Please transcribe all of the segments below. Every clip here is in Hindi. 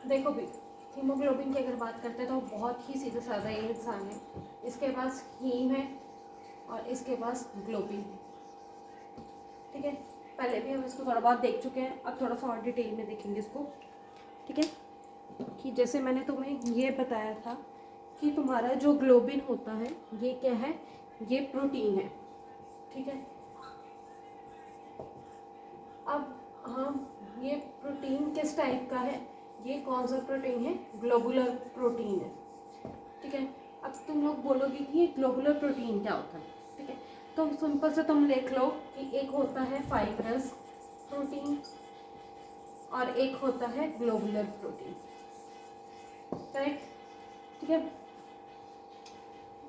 देखो भी, हीमोग्लोबिन की अगर बात करते हैं तो बहुत ही सीधा साधा ये इंसान है। इसके पास हीम है और इसके पास ग्लोबिन है। ठीक है, पहले भी हम इसको थोड़ा बहुत देख चुके हैं, अब थोड़ा सा और डिटेल में देखेंगे इसको। ठीक है, कि जैसे मैंने तुम्हें ये बताया था कि तुम्हारा जो ग्लोबिन होता है ये क्या है, ये प्रोटीन है। ठीक है, अब हम ये प्रोटीन किस टाइप का है, ये कौन सा प्रोटीन है, ग्लोबुलर प्रोटीन है। ठीक है, अब तुम लोग बोलोगे कि ये ग्लोबुलर प्रोटीन क्या होता है। ठीक है, तो सिंपल से तुम लिख लो कि एक होता है फाइब्रस प्रोटीन और एक होता है ग्लोबुलर प्रोटीन। करेक्ट। ठीक है,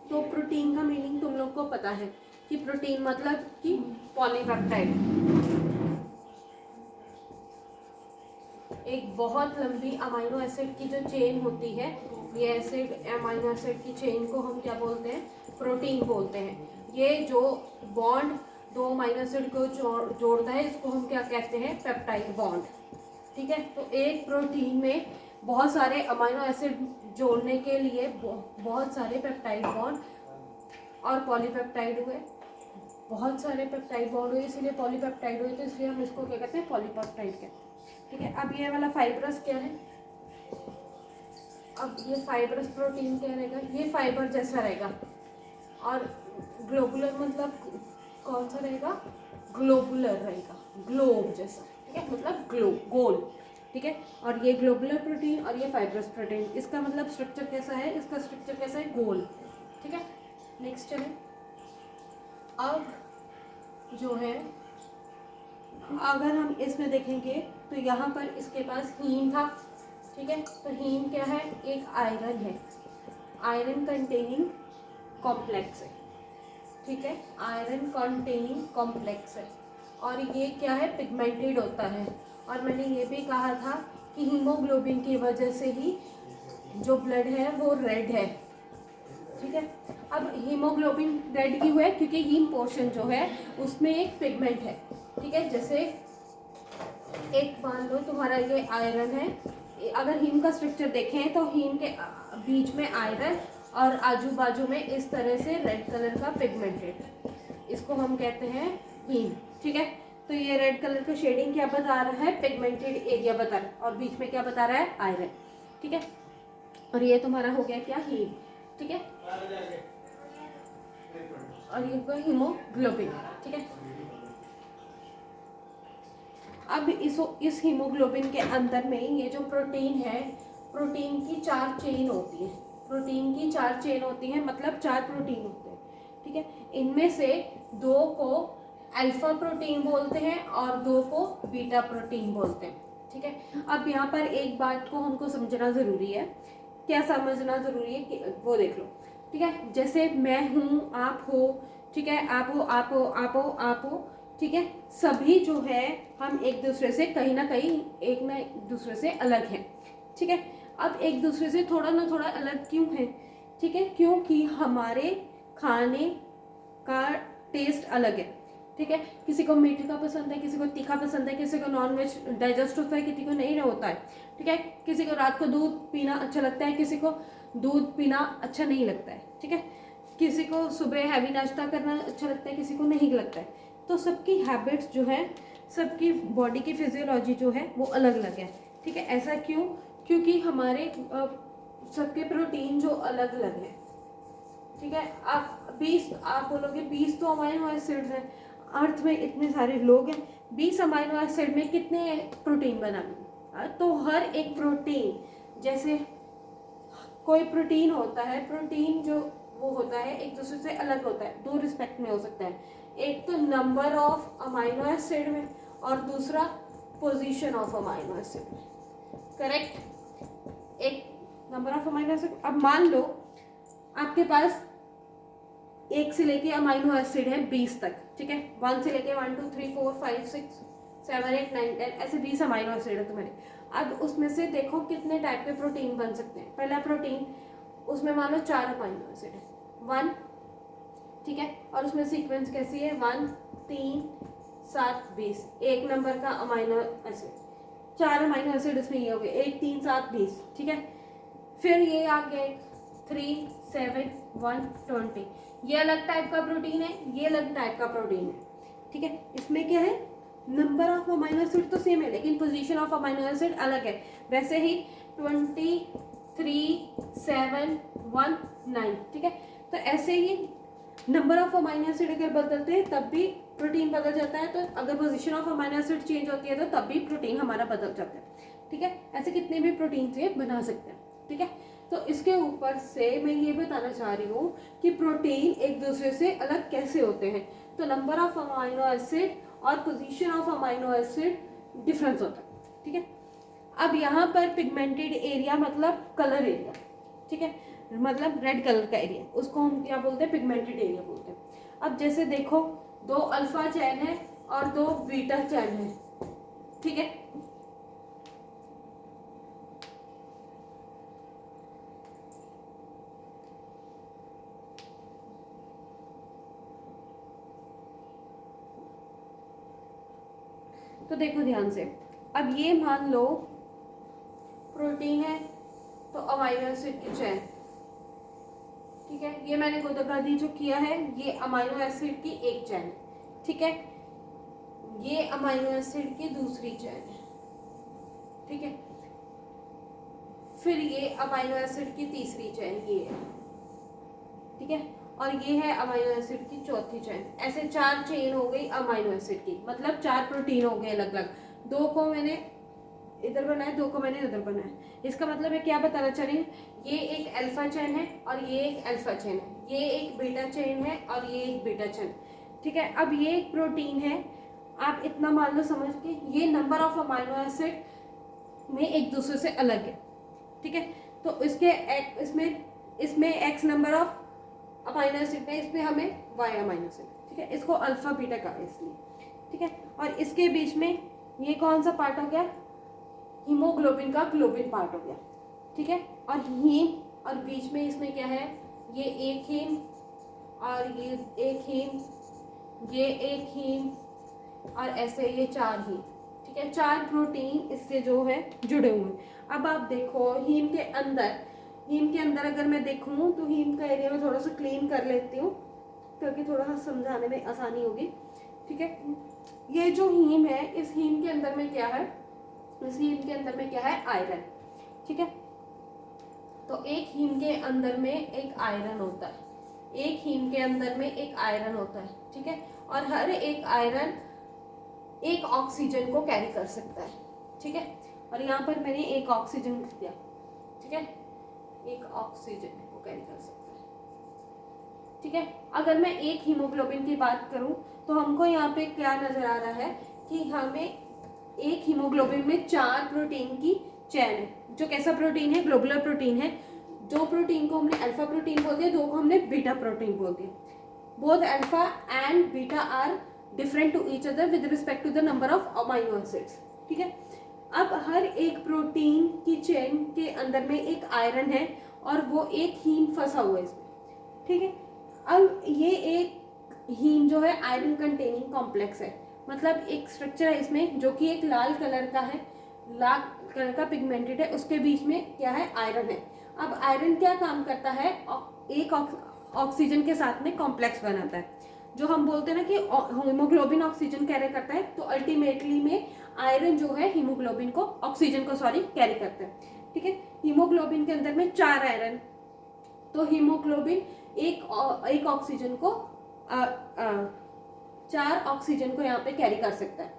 तो प्रोटीन का मीनिंग तुम लोग को पता है कि प्रोटीन मतलब कि पॉलीपेप्टाइड, एक बहुत लंबी अमाइनो एसिड की जो चेन होती है, ये एसिड अमाइनो एसिड की चेन को हम क्या बोलते हैं, प्रोटीन बोलते हैं। ये जो बॉन्ड दो अमाइनो एसिड को जोड़ता है इसको हम क्या कहते हैं, पेप्टाइड बॉन्ड। ठीक है, तो एक प्रोटीन में बहुत सारे अमाइनो एसिड जोड़ने के लिए बहुत सारे पेप्टाइड बॉन्ड और पॉलीपेप्टाइड हुए, बहुत सारे पेप्टाइड बॉन्ड हुए इसीलिए पॉलीपेप्टाइड हुए, तो इसलिए हम इसको क्या कहते हैं, पॉलीपेप्टाइड कहते हैं। ठीक है, अब ये वाला फाइब्रस क्या है, अब ये फाइब्रस प्रोटीन क्या रहेगा, ये फाइबर जैसा रहेगा, और ग्लोबुलर मतलब कौन सा रहेगा, ग्लोबुलर रहेगा, ग्लोब जैसा। ठीक है, मतलब ग्लोब, गोल। ठीक है, और ये ग्लोबुलर प्रोटीन और ये फाइब्रस प्रोटीन, इसका मतलब स्ट्रक्चर कैसा है, इसका स्ट्रक्चर कैसा है, गोल। ठीक है, नेक्स्ट चले। अब जो है, अगर हम इसमें देखेंगे तो यहाँ पर इसके पास हीम था। ठीक है, तो हीम क्या है, एक आयरन है, आयरन कंटेनिंग कॉम्प्लेक्स है। ठीक है, आयरन कंटेनिंग कॉम्प्लेक्स है, और ये क्या है, पिगमेंटेड होता है। और मैंने ये भी कहा था कि हीमोग्लोबिन की वजह से ही जो ब्लड है वो रेड है। ठीक है, अब हीमोग्लोबिन रेड क्यों है, क्योंकि हीम पोर्शन जो है उसमें एक पिगमेंट है। ठीक है, जैसे एक मान लो तुम्हारा ये आयरन है, अगर हीम का स्ट्रक्चर देखें तो हीम के बीच में आयरन और आजू बाजू में इस तरह से रेड कलर का पिगमेंटेड, इसको हम कहते हैं हीम। ठीक है, तो ये रेड कलर का शेडिंग क्या बता रहा है, पिगमेंटेड एरिया बता रहा है, और बीच में क्या बता रहा है, आयरन। ठीक है, और ये तुम्हारा हो गया क्या, हीम। ठीक है, और ये हुआ हीमोग्लोबिन। ठीक है, अब इस हीमोग्लोबिन के अंदर में ये जो प्रोटीन है, प्रोटीन की 4 चेन होती है, प्रोटीन की 4 चेन होती हैं, मतलब 4 प्रोटीन होते हैं। ठीक है, इनमें से 2 को अल्फा प्रोटीन बोलते हैं और 2 को बीटा प्रोटीन बोलते हैं। ठीक है, अब यहाँ पर एक बात को हमको समझना ज़रूरी है, क्या समझना ज़रूरी है कि वो देख लो। ठीक है, जैसे मैं हूँ, आप हो, ठीक है, आप हो, आप हो, आप हो, आप हो। ठीक है, सभी जो है हम एक दूसरे से कहीं ना कहीं एक ना एक दूसरे से अलग हैं। ठीक है, अब एक दूसरे से थोड़ा ना थोड़ा अलग क्यों है, ठीक है, क्योंकि हमारे खाने का टेस्ट अलग है। ठीक है, किसी को मीठे का पसंद है, किसी को तीखा पसंद है, किसी को नॉनवेज डाइजेस्ट होता है, किसी को नहीं होता है। ठीक है, किसी को रात को दूध पीना अच्छा लगता है, किसी को दूध पीना अच्छा नहीं लगता है। ठीक है, किसी को सुबह हैवी नाश्ता करना अच्छा लगता है, किसी को नहीं लगता है। तो सबकी हैबिट्स जो है, सबकी बॉडी की फिजियोलॉजी जो है वो अलग अलग है। ठीक है, ऐसा क्यों, क्योंकि हमारे सबके प्रोटीन जो अलग अलग है। ठीक है, आप बोलोगे 20 तो अमाइनो एसिड्स हैं, अर्थ में इतने सारे लोग हैं, 20 अमाइनो एसिड में कितने प्रोटीन बनाएंगे, तो हर एक प्रोटीन, जैसे कोई प्रोटीन होता है, प्रोटीन जो वो होता है एक दूसरे से अलग होता है, 2 रिस्पेक्ट में हो सकता है, एक तो नंबर ऑफ अमाइनो एसिड में और दूसरा पोजीशन ऑफ अमाइनो एसिड में। करेक्ट, एक नंबर ऑफ अमाइनो एसिड, अब मान लो आपके पास 1 से लेके अमाइनो एसिड है 20 तक। ठीक है, 1 से लेके 1 2 3 4 5 6 7 8 9 10 ऐसे 20 अमाइनो एसिड है तुम्हारे। अब उसमें से देखो कितने टाइप के प्रोटीन बन सकते हैं। पहला प्रोटीन, उसमें मान लो 4 अमाइनो एसिड है, 1। ठीक है, और उसमें सीक्वेंस कैसी है, 1 3 7 20, 1 नंबर का अमाइनो एसिड। 4 अमाइनो एसिड इसमें ये हो गए, 1 3 7 20, ठीक है। फिर ये आ गए 3 7 1 20, ये अलग टाइप का प्रोटीन है, ये अलग टाइप का प्रोटीन है, ठीक है। इसमें क्या है, नंबर ऑफ अमाइनो एसिड तो सेम है लेकिन पोजीशन ऑफ अमाइनो एसिड अलग है। वैसे ही 20 3 7 1 9, ठीक है। तो ऐसे ही नंबर ऑफ अमाइनो एसिड अगर बदलते हैं तब भी प्रोटीन बदल जाता है, तो अगर position of amino acid change होती है तो तब भी प्रोटीन हमारा बदल जाता है, ठीक है। ऐसे कितने भी प्रोटीन ये बना सकते हैं, ठीक है। तो इसके ऊपर से मैं ये बताना चाह रही हूँ कि प्रोटीन एक दूसरे से अलग कैसे होते हैं। तो नंबर ऑफ अमाइनो एसिड और position of amino acid difference होता है, ठीक है। अब यहाँ पर पिगमेंटेड एरिया मतलब कलर एरिया, ठीक है, मतलब रेड कलर का एरिया, उसको हम क्या बोलते हैं, पिगमेंटेड एरिया बोलते हैं। अब जैसे देखो 2 अल्फा चैन है और 2 बीटा चैन है, ठीक है। तो देखो ध्यान से, अब ये मान लो प्रोटीन है तो अमाइनो एसिड की चैन, ठीक है। ये मैंने गोदागादी जो किया है ये अमाइनो एसिड की एक चैन, ठीक है। ये अमाइनो एसिड की दूसरी चैन है, ठीक है। फिर ये अमाइनो एसिड की तीसरी चैन ये है, ठीक है। और ये है अमाइनो एसिड की चौथी चैन। ऐसे 4 चेन हो गई अमाइनो एसिड की, मतलब 4 प्रोटीन हो गए अलग अलग। 2 को मैंने इधर बनाया, 2 को मैंने उधर बनाया। इसका मतलब है क्या बताना चाह रही हूँ, ये एक अल्फा चेन है और ये एक अल्फा चेन है, ये एक बीटा चेन है और ये एक बीटा चेन, ठीक है। अब ये एक प्रोटीन है, आप इतना मान लो समझ के, ये नंबर ऑफ अमाइनो एसिड में एक दूसरे से अलग है, ठीक है। तो इसके इसमें x number of amino acid है, इसमें हमें वाई अमाइनो एसिड, ठीक है। इसको अल्फा बीटा कहा है इसलिए, ठीक है। और इसके बीच में ये कौन सा पार्ट हो गया, हीमोग्लोबिन का ग्लोबिन पार्ट हो गया, ठीक है। और हीम, और बीच में इसमें क्या है, ये एक हीम और ये एक हीम, ये एक हीम और ऐसे ये 4 हीम, ठीक है। 4 प्रोटीन इससे जो है जुड़े हुए हैं। अब आप देखो हीम के अंदर अगर मैं देखूँ तो हीम का एरिया में थोड़ा सा क्लीन कर लेती हूँ क्योंकि थोड़ा सा समझाने में आसानी होगी, ठीक है। ये जो हीम है, इस हीम के अंदर में क्या है, इस हीम के अंदर में क्या है, आयरन, ठीक है। तो एक हीम के अंदर में एक आयरन होता है, एक हीम के अंदर में एक आयरन होता है, ठीक है। और हर एक आयरन एक ऑक्सीजन को कैरी कर सकता है, ठीक है। और यहाँ पर मैंने एक ऑक्सीजन लिख दिया, ठीक है, एक ऑक्सीजन को कैरी कर सकता है, ठीक है। अगर मैं एक हीमोग्लोबिन की बात करूं तो हमको यहाँ पे क्या नजर आ रहा है कि हमें एक हीमोग्लोबिन में 4 प्रोटीन की चैन है, जो कैसा प्रोटीन है, ग्लोबुलर प्रोटीन है। 2 प्रोटीन को हमने अल्फा प्रोटीन बोल दिया, 2 को हमने बीटा प्रोटीन बोल दिया। Both alpha and beta are different to each other with respect to the number of amino acids, ठीक है। अब हर एक प्रोटीन की चेन के अंदर में एक आयरन है और वो एक हीम फंसा हुआ है इसमें, ठीक है। अब ये एक हीम जो है आयरन कंटेनिंग कॉम्प्लेक्स है, मतलब एक स्ट्रक्चर है इसमें जो कि एक लाल कलर का है, लाल कलर का पिगमेंटेड है, उसके बीच में क्या है, आयरन है। अब आयरन क्या काम करता है, एक ऑक्सीजन के साथ में कॉम्प्लेक्स बनाता है, जो हम बोलते हैं ना कि हीमोग्लोबिन ऑक्सीजन कैरी करता है, तो अल्टीमेटली में आयरन जो है हीमोग्लोबिन को ऑक्सीजन को कैरी करता है, ठीक है। हीमोग्लोबिन के अंदर में 4 आयरन, तो हीमोग्लोबिन एक ऑक्सीजन को 4 ऑक्सीजन को यहाँ पे कैरी कर सकता है,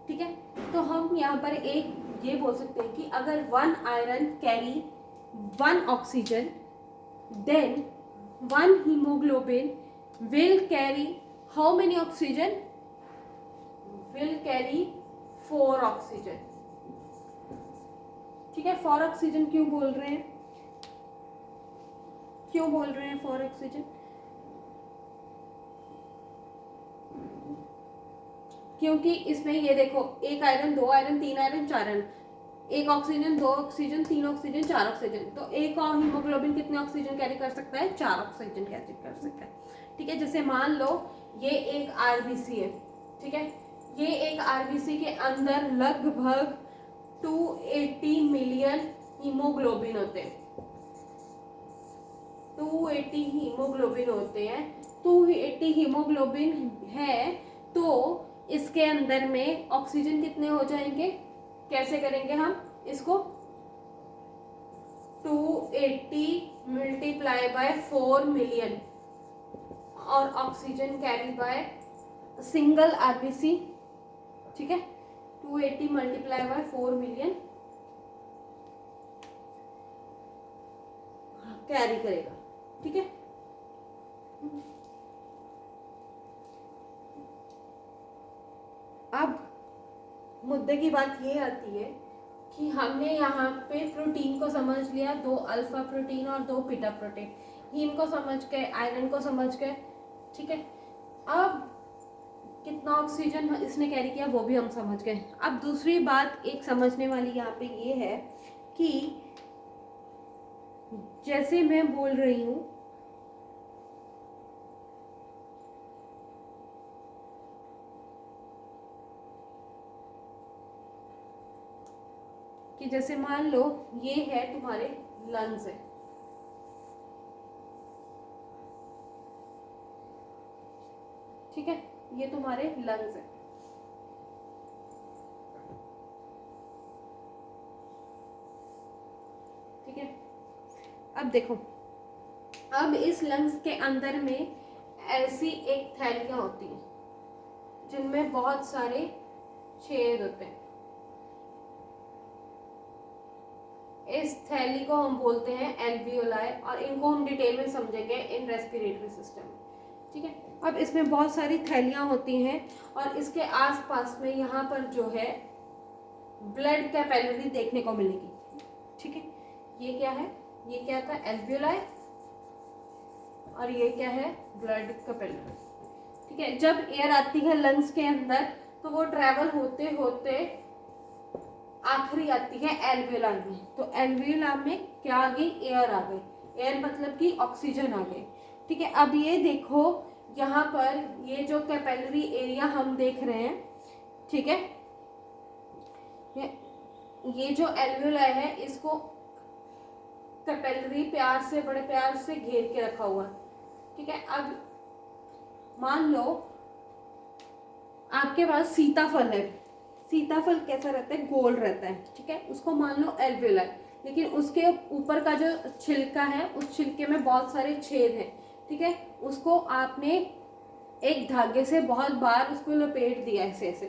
ठीक है। तो हम यहाँ पर एक ये बोल सकते हैं कि अगर 1 iron carry 1 oxygen, then 1 haemoglobin will carry how many oxygen, will carry 4 oxygen, ठीक है। 4 ऑक्सीजन क्यों बोल रहे हैं, 4 ऑक्सीजन, क्योंकि इसमें ये देखो 1 iron 2 iron 3 iron 4 iron, 1 oxygen 2 oxygen 3 oxygen 4 oxygen, तो एक और हीमोग्लोबिन कितने ऑक्सीजन कैरी कर सकता है, 4 ऑक्सीजन कैरी कर सकता है, ठीक है। जैसे मान लो ये एक आरबीसी है, ठीक है। ये एक आरबीसी के अंदर लगभग 280 मिलियन हीमोग्लोबिन होते हैं। 280 हीमोग्लोबिन होते हैं। 280 हीमोग्लोबिन है तो इसके अंदर में ऑक्सीजन कितने हो जाएंगे, कैसे करेंगे हम इसको, 280 मल्टीप्लाई बाय 4 मिलियन और oxygen carry by single RBC, ठीक है, 280 मल्टीप्लाई बाय 4 मिलियन कैरी करेगा, ठीक है। अब मुद्दे की बात ये आती है कि हमने यहाँ पे प्रोटीन को समझ लिया, 2 अल्फा प्रोटीन और 2 बीटा प्रोटीन, हीम को समझ गए, आयरन को समझ गए, ठीक है। अब कितना ऑक्सीजन इसने कैरी किया वो भी हम समझ गए। अब दूसरी बात एक समझने वाली यहाँ पे ये है कि जैसे मैं बोल रही हूँ कि जैसे मान लो ये है तुम्हारे लंग्स है, ठीक है, ये तुम्हारे लंग्स है, ठीक है। अब देखो, अब इस लंग्स के अंदर में ऐसी एक थैलियां होती हैं जिनमें बहुत सारे छेद होते हैं। इस थैली को हम बोलते हैं एल्वियोलाई और इनको हम डिटेल में समझेंगे इन रेस्पिरेटरी सिस्टम, ठीक है। अब इसमें बहुत सारी थैलियां होती हैं और इसके आसपास में यहाँ पर जो है ब्लड कैपिलरी देखने को मिलेगी, ठीक है। ये क्या है, ये क्या था, एल्वियोलाई, और ये क्या है, ब्लड कैपिलरी, ठीक है। जब एयर आती है लंग्स के अंदर तो वो ट्रैवल होते होते आखिरी आती है एल्वियोलाई में, तो एल्वियोलाई में क्या आ गई, एयर आ गई, एयर मतलब कि ऑक्सीजन आ गई, ठीक है। अब ये देखो यहाँ पर ये जो कैपिलरी एरिया हम देख रहे हैं, ठीक है, ये जो एल्वियोलाई है इसको कैपिलरी प्यार से, बड़े प्यार से घेर के रखा हुआ है, ठीक है। अब मान लो आपके पास सीताफल है, सीताफल कैसा रहता है, गोल रहता है, ठीक है, उसको मान लो एल्वियोलाई, लेकिन उसके ऊपर का जो छिलका है उस छिलके में बहुत सारे छेद हैं, ठीक है। उसको आपने एक धागे से बहुत बार उसको लपेट दिया ऐसे ऐसे,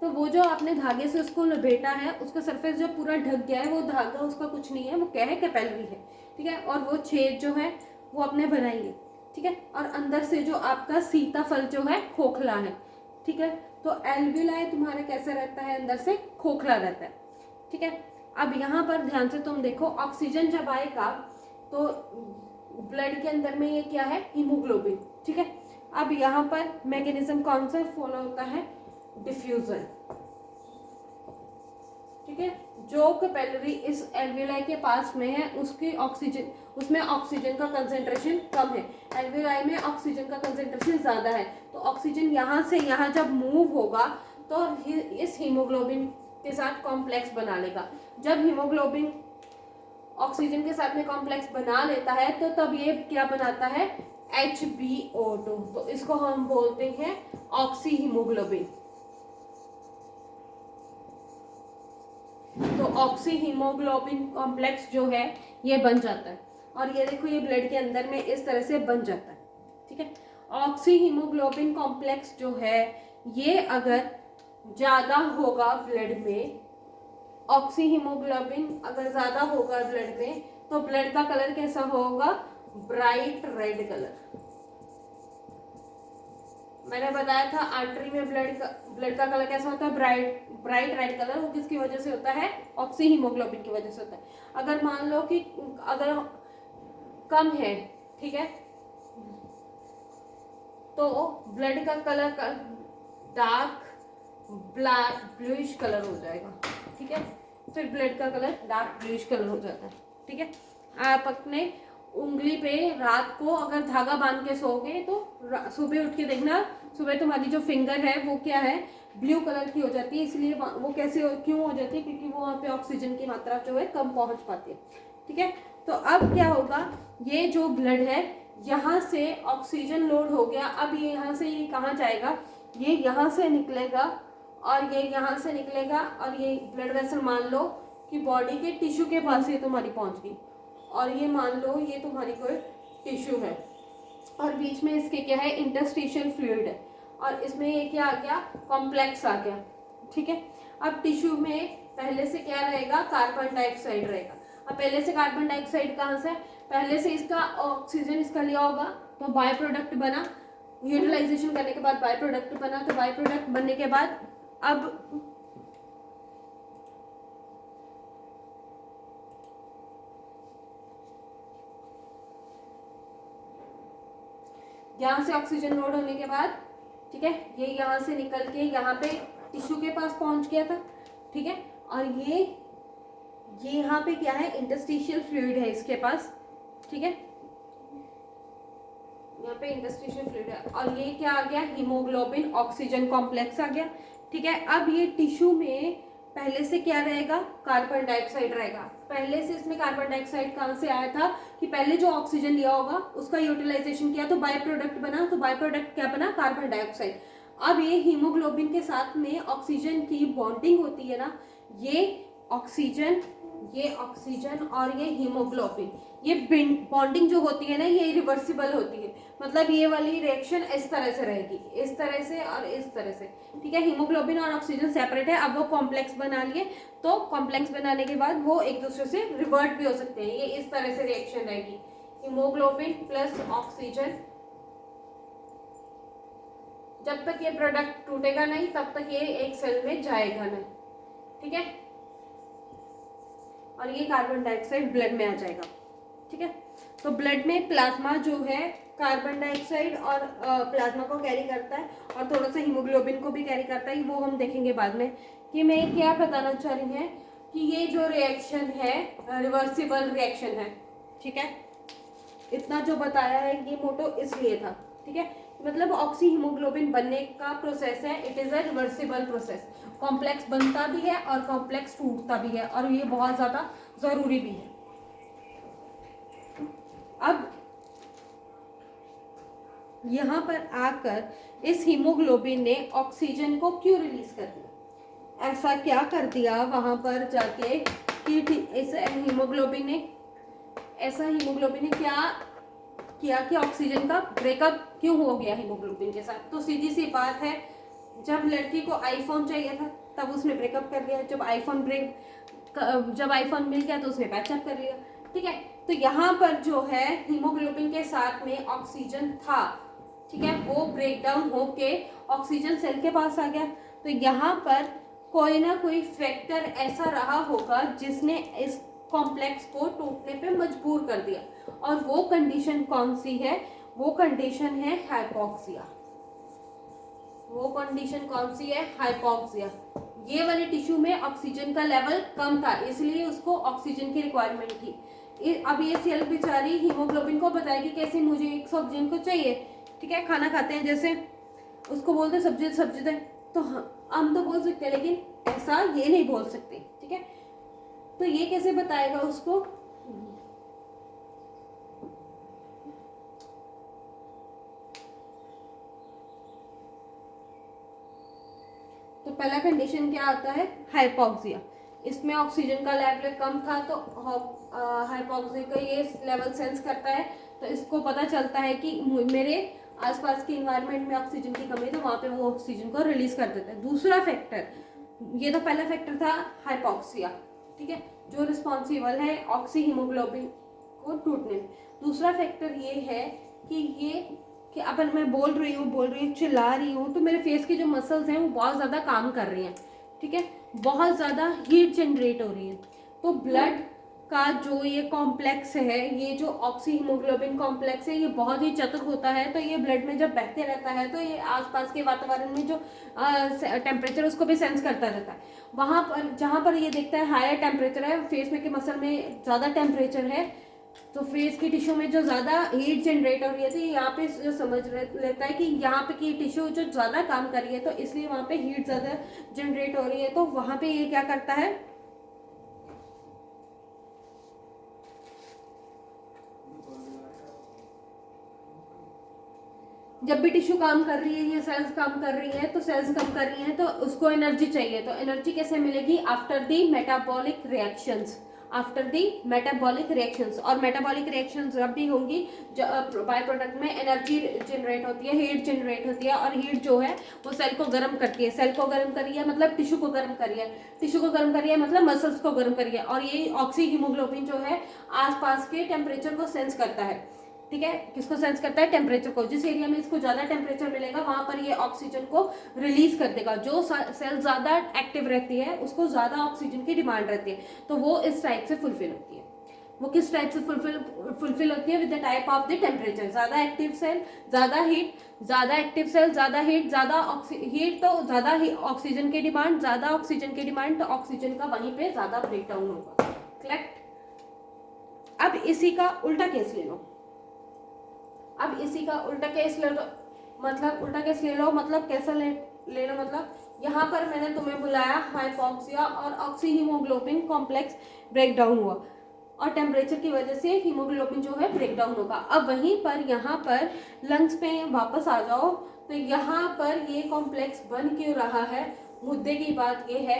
तो वो जो आपने धागे से उसको लपेटा है उसका सरफेस जो पूरा ढक गया है वो धागा उसका कुछ नहीं है, वो क्या है, कैपिलरी है, ठीक है। और वो छेद जो है वो आपने बनाई है, ठीक है। और अंदर से जो आपका सीताफल जो है खोखला है, ठीक है। तो एल्वियोलाई तुम्हारा कैसा रहता है, अंदर से खोखला रहता है, ठीक है। अब यहाँ पर ध्यान से तुम देखो, ऑक्सीजन जब आएगा तो ब्लड के अंदर में ये क्या है, हीमोग्लोबिन, ठीक है। अब यहाँ पर मैकेनिज्म कौन सा फॉलो होता है, डिफ्यूजन, ठीक है। जो कैपिलरी इस एल्वियोलाई के पास में है उसकी ऑक्सीजन, उसमें ऑक्सीजन का कंसेंट्रेशन कम है, एल्वियोलाई में ऑक्सीजन का कंसेंट्रेशन ज़्यादा है, तो ऑक्सीजन यहाँ से यहाँ जब मूव होगा तो इस हीमोग्लोबिन के साथ कॉम्प्लेक्स बना लेगा। जब हीमोग्लोबिन ऑक्सीजन के साथ में कॉम्प्लेक्स बना लेता है तो तब ये क्या बनाता है, HbO2, तो इसको हम बोलते हैं ऑक्सी हीमोग्लोबिन। तो ऑक्सी हीमोग्लोबिन कॉम्प्लेक्स जो है ये बन जाता है, और ये देखो ये ब्लड के अंदर में इस तरह से बन जाता है, ठीक है। ऑक्सी हीमोग्लोबिन कॉम्प्लेक्स जो है ये अगर ज़्यादा होगा ब्लड में, ऑक्सी हीमोग्लोबिन अगर ज़्यादा होगा ब्लड में तो ब्लड का कलर कैसा होगा, ब्राइट रेड कलर। मैंने बताया था आर्टरी में ब्लड का कलर कैसा होता है, ब्राइट रेड कलर, वो किसकी वजह से होता है, ऑक्सी हीमोग्लोबिन की वजह से होता है। अगर मान लो कि अगर कम है, ठीक है, तो ब्लड का colour dark black bluish colour हो जाएगा, ठीक है। फिर ब्लड का कलर डार्क ब्लूइश कलर हो जाता है, ठीक है। आप अपने उंगली पे रात को अगर धागा बांध के सोओगे तो सुबह उठ के देखना, सुबह तुम्हारी जो फिंगर है वो क्या है, ब्लू कलर की हो जाती है। इसलिए वो कैसे क्यों हो जाती है, क्योंकि वो वहाँ पे ऑक्सीजन की मात्रा जो है कम पहुँच पाती है। ठीक है, तो अब क्या होगा, ये जो ब्लड है यहाँ से ऑक्सीजन लोड हो गया, अब ये यहाँ से ये कहाँ जाएगा, ये यहाँ से निकलेगा और ये यहाँ से निकलेगा, और ये ब्लड वेसल मान लो कि बॉडी के टिश्यू के पास ये तुम्हारी पहुँच गई, और ये मान लो ये तुम्हारी कोई टिश्यू है और बीच में इसके क्या है, इंटरस्टिशियल फ्लूइड है, और इसमें ये क्या आ गया, कॉम्प्लेक्स आ गया। ठीक है, अब टिश्यू में पहले से क्या रहेगा, कार्बन डाइऑक्साइड रहेगा। अब पहले से कार्बन डाइऑक्साइड कहाँ से, पहले से इसका ऑक्सीजन इसका लिया होगा तो बाय प्रोडक्ट बना, यूटिलाइजेशन करने के बाद बाय प्रोडक्ट बना, तो बाय प्रोडक्ट बनने के बाद अब यहाँ से ऑक्सीजन लोड होने के बाद, ठीक है, ये यहाँ से निकल के यहाँ पे टिश्यू के पास पहुँच गया था। ठीक है, और ये यहाँ पे क्या है, इंटरस्टिशियल फ्लूइड है इसके पास। ठीक है, यहाँ पे इंटरस्टिशियल फ्लूइड है, और ये क्या आ गया, हीमोग्लोबिन ऑक्सीजन कॉम्प्लेक्स आ गया। ठीक है, अब ये टिश्यू में पहले से क्या रहेगा, कार्बन डाइऑक्साइड रहेगा। पहले से इसमें कार्बन डाइऑक्साइड कहाँ से आया था, कि पहले जो ऑक्सीजन लिया होगा उसका यूटिलाइजेशन किया तो बाय प्रोडक्ट बना, तो बाय प्रोडक्ट क्या बना, कार्बन डाइऑक्साइड। अब ये हीमोग्लोबिन के साथ में ऑक्सीजन की बॉन्डिंग होती है ना, ये ऑक्सीजन और ये हीमोग्लोबिन, ये बॉन्डिंग जो होती है ना, ये रिवर्सिबल होती है। मतलब ये वाली रिएक्शन इस तरह से रहेगी, इस तरह से और इस तरह से। ठीक है, हीमोग्लोबिन और ऑक्सीजन सेपरेट है, अब वो कॉम्प्लेक्स बना लिए, तो कॉम्प्लेक्स बनाने के बाद वो एक दूसरे से रिवर्ट भी हो सकते हैं। ये इस तरह से रिएक्शन रहेगी, हीमोग्लोबिन प्लस ऑक्सीजन। जब तक ये प्रोडक्ट टूटेगा नहीं तब तक ये एक सेल में जाएगा नहीं। ठीक है, और ये कार्बन डाइऑक्साइड ब्लड में आ जाएगा। ठीक है, तो ब्लड में प्लाज्मा जो है कार्बन डाइऑक्साइड और प्लाज्मा को कैरी करता है, और थोड़ा सा हीमोग्लोबिन को भी कैरी करता है, वो हम देखेंगे बाद में। कि मैं क्या बताना चाह रही है कि ये जो रिएक्शन है रिवर्सिबल रिएक्शन है। ठीक है, इतना जो बताया है ये मोटो इसलिए था। ठीक है, मतलब ऑक्सी हीमोग्लोबिन बनने का प्रोसेस है, it is a reversible process. Complex बनता भी है और कॉम्प्लेक्स टूटता भी है, और ये बहुत ज़्यादा ज़रूरी भी है। अब यहाँ पर आकर इस हीमोग्लोबिन ने ऑक्सीजन को क्यों रिलीज कर दिया, ऐसा क्या कर दिया वहाँ पर जाके कि ऐसा हीमोग्लोबिन ने क्या किया कि ऑक्सीजन का ब्रेकअप क्यों हो गया हीमोग्लोबिन के साथ। तो सीधी सी बात है, जब लड़की को आईफोन चाहिए था तब उसने ब्रेकअप कर लिया, जब आईफोन मिल गया तो उसने पैचअप कर लिया। ठीक है, तो यहाँ पर जो है हीमोग्लोबिन के साथ में ऑक्सीजन था, ठीक है, वो ब्रेक डाउन होके ऑक्सीजन सेल के पास आ गया। तो यहाँ पर कोई ना कोई फैक्टर ऐसा रहा होगा जिसने इस कॉम्प्लेक्स को टूटने पे मजबूर कर दिया, और वो कंडीशन कौन सी है, वो कंडीशन है हाइपोक्सिया। वो कंडीशन कौन सी है, हाइपोक्सिया। ये वाली टिश्यू में ऑक्सीजन का लेवल कम था, इसलिए उसको ऑक्सीजन की रिक्वायरमेंट थी। अब ये सेल बेचारी हीमोग्लोबिन को बताएगी कैसे मुझे एक ऑक्सीजन को चाहिए। ठीक है, खाना खाते हैं जैसे उसको बोलते सब्जी दे, तो हम तो बोल सकते हैं, लेकिन ऐसा ये नहीं बोल सकते। ठीक है, तो ये कैसे बताएगा उसको, तो पहला कंडीशन क्या आता है, हाइपोक्सिया। इसमें ऑक्सीजन का लेवल कम था, तो हाइपोक्सिया का ये लेवल सेंस करता है, तो इसको पता चलता है कि मेरे आसपास के इन्वायरमेंट में ऑक्सीजन की कमी है, तो वहाँ पे वो ऑक्सीजन को रिलीज कर देता है। दूसरा फैक्टर, ये तो पहला फैक्टर था हाइपोक्सिया, ठीक है, जो रिस्पॉन्सिबल है ऑक्सी हीमोग्लोबिन को टूटने में। दूसरा फैक्टर ये है कि अपन मैं बोल रही हूँ चिल्ला रही हूँ, तो मेरे फेस की जो मसल्स हैं वो बहुत ज़्यादा काम कर रही हैं। ठीक है, बहुत ज़्यादा हीट जनरेट हो रही है, तो ब्लड का जो ये कॉम्प्लेक्स है, ये जो ऑक्सी हीमोग्लोबिन कॉम्प्लेक्स है, ये बहुत ही चतुर होता है। तो ये ब्लड में जब बहते रहता है तो ये आसपास के वातावरण में जो टेम्परेचर उसको भी सेंस करता रहता है। वहाँ पर जहाँ पर ये देखता है हायर टेम्परेचर है, फेस में के मसल में ज़्यादा टेम्परेचर है, तो फेस की टिश्यू में जो ज़्यादा हीट जनरेट हो रही है, तो यहाँ पे जो समझ लेता है कि यहाँ पे की टिश्यू जो ज़्यादा काम कर रही है, तो इसलिए वहाँ पे हीट ज़्यादा जनरेट हो रही है, तो वहाँ पे ये क्या करता है, जब भी टिश्यू काम कर रही है या सेल्स काम कर रही है, तो सेल्स काम कर रही हैं तो उसको एनर्जी चाहिए। तो एनर्जी कैसे मिलेगी, after the metabolic reactions, after the metabolic reactions. और मेटाबॉलिक रिएक्शंस जब भी होंगी, बाय प्रोडक्ट में एनर्जी जनरेट होती है, हीट जनरेट होती है, और हीट जो है वो सेल को गर्म करती है। सेल को गर्म करी है मतलब टिश्यू को गर्म करी है, टिश्यू को गर्म करी है मतलब मसल्स को गर्म करी है। और ये ऑक्सी हीमोग्लोबिन जो है आसपास के टेम्परेचर को सेंस करता है। ठीक है, किसको सेंस करता है, टेम्परेचर को। जिस एरिया में इसको ज्यादा टेम्परेचर मिलेगा वहां पर ये ऑक्सीजन को रिलीज कर देगा। जो सेल ज्यादा एक्टिव रहती है उसको ज्यादा ऑक्सीजन की डिमांड रहती है, तो वो इस टाइप से फुलफिल होती है। वो किस टाइप से फुलफिल होती है, with the type of the temperature. ज्यादा एक्टिव सेल ज्यादा हीट, ज्यादा एक्टिव सेल ज्यादा हीट, ज्यादा हीट तो ज्यादा ऑक्सीजन की डिमांड, ज्यादा ऑक्सीजन की डिमांड तो ऑक्सीजन का वहीं पे ज्यादा ब्रेक डाउन होगा। करेक्ट। अब इसी का उल्टा केस ले लो, अब इसी का उल्टा केस ले लो, मतलब उल्टा केस ले लो मतलब कैसा ले लो, मतलब यहाँ पर मैंने तुम्हें बुलाया हाइपॉक्सिया और oxy haemoglobin complex break down हुआ, और टेम्परेचर की वजह से हीमोग्लोबिन जो है ब्रेक डाउन होगा। अब वहीं पर यहाँ पर लंग्स पे वापस आ जाओ, तो यहाँ पर ये कॉम्प्लेक्स बन क्यों रहा है, मुद्दे की बात ये है